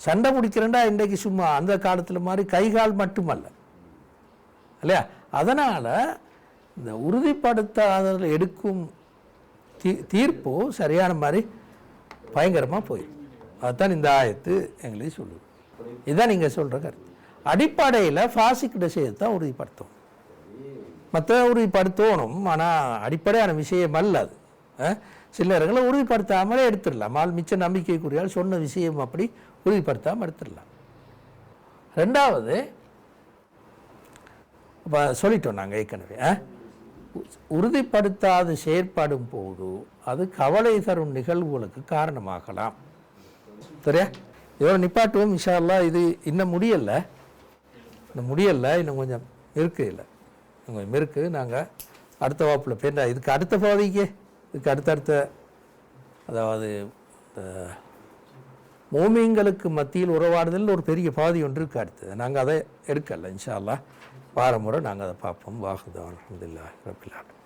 சண்டை பிடிக்கிறேன்டா இன்றைக்கு சும்மா அந்த காலத்தில் மாதிரி கைகால் மட்டுமல்ல இல்லையா? அதனால் இந்த உறுதிப்படுத்தாத எடுக்கும் தீர்ப்பு சரியான மாதிரி பயங்கரமாக போயிடும். அதுதான் இந்த ஆயத்து எங்களுக்கு சொல்லுது. இதுதான் நீங்கள் சொல்கிற கருத்து. அடிப்படையில் ஃபாசிக்கிட்ட செய்யத்தான் உறுதிப்படுத்தணும், மற்ற உறுதிப்படுத்தணும். ஆனால் அடிப்படையான விஷயம் அல்ல அது. சில நேரங்களை உறுதிப்படுத்தாமலே எடுத்துடலாம். மிச்ச நம்பிக்கைக்குரியால் சொன்ன விஷயம் அப்படி உறுதிப்படுத்தாமல் எடுத்துடலாம். ரெண்டாவது இப்போ சொல்லிட்டோம் நாங்கள் ஏற்கனவே, உறுதிப்படுத்தாது செயற்படும் போது அது கவலை தரும் நிகழ்வுகளுக்கு காரணமாகலாம். சரியா? இதோட நிப்பாட்டுவோம் இன்ஷா அல்லாஹ். இது இன்னும் முடியலை, இன்னும் கொஞ்சம் இருக்கு, இல்லை இன்னும் கொஞ்சம் இருக்குது. நாங்கள் அடுத்த வகுப்பில் பேண்டா இதுக்கு அடுத்த பகுதிக்கு இதுக்கு அடுத்தடுத்த, அதாவது மோமியங்களுக்கு மத்தியில் உறவாடுதல் ஒரு பெரிய பாதி ஒன்று இருக்குது. அடுத்தது நாங்கள் அதை எடுக்கலை. இன்ஷா அல்லாஹ் வார முறை நாங்கள் அதை பார்ப்போம். வாஹுதான் அல்ஹம்துலில்லாஹி ரப்பில் ஆலமீன்.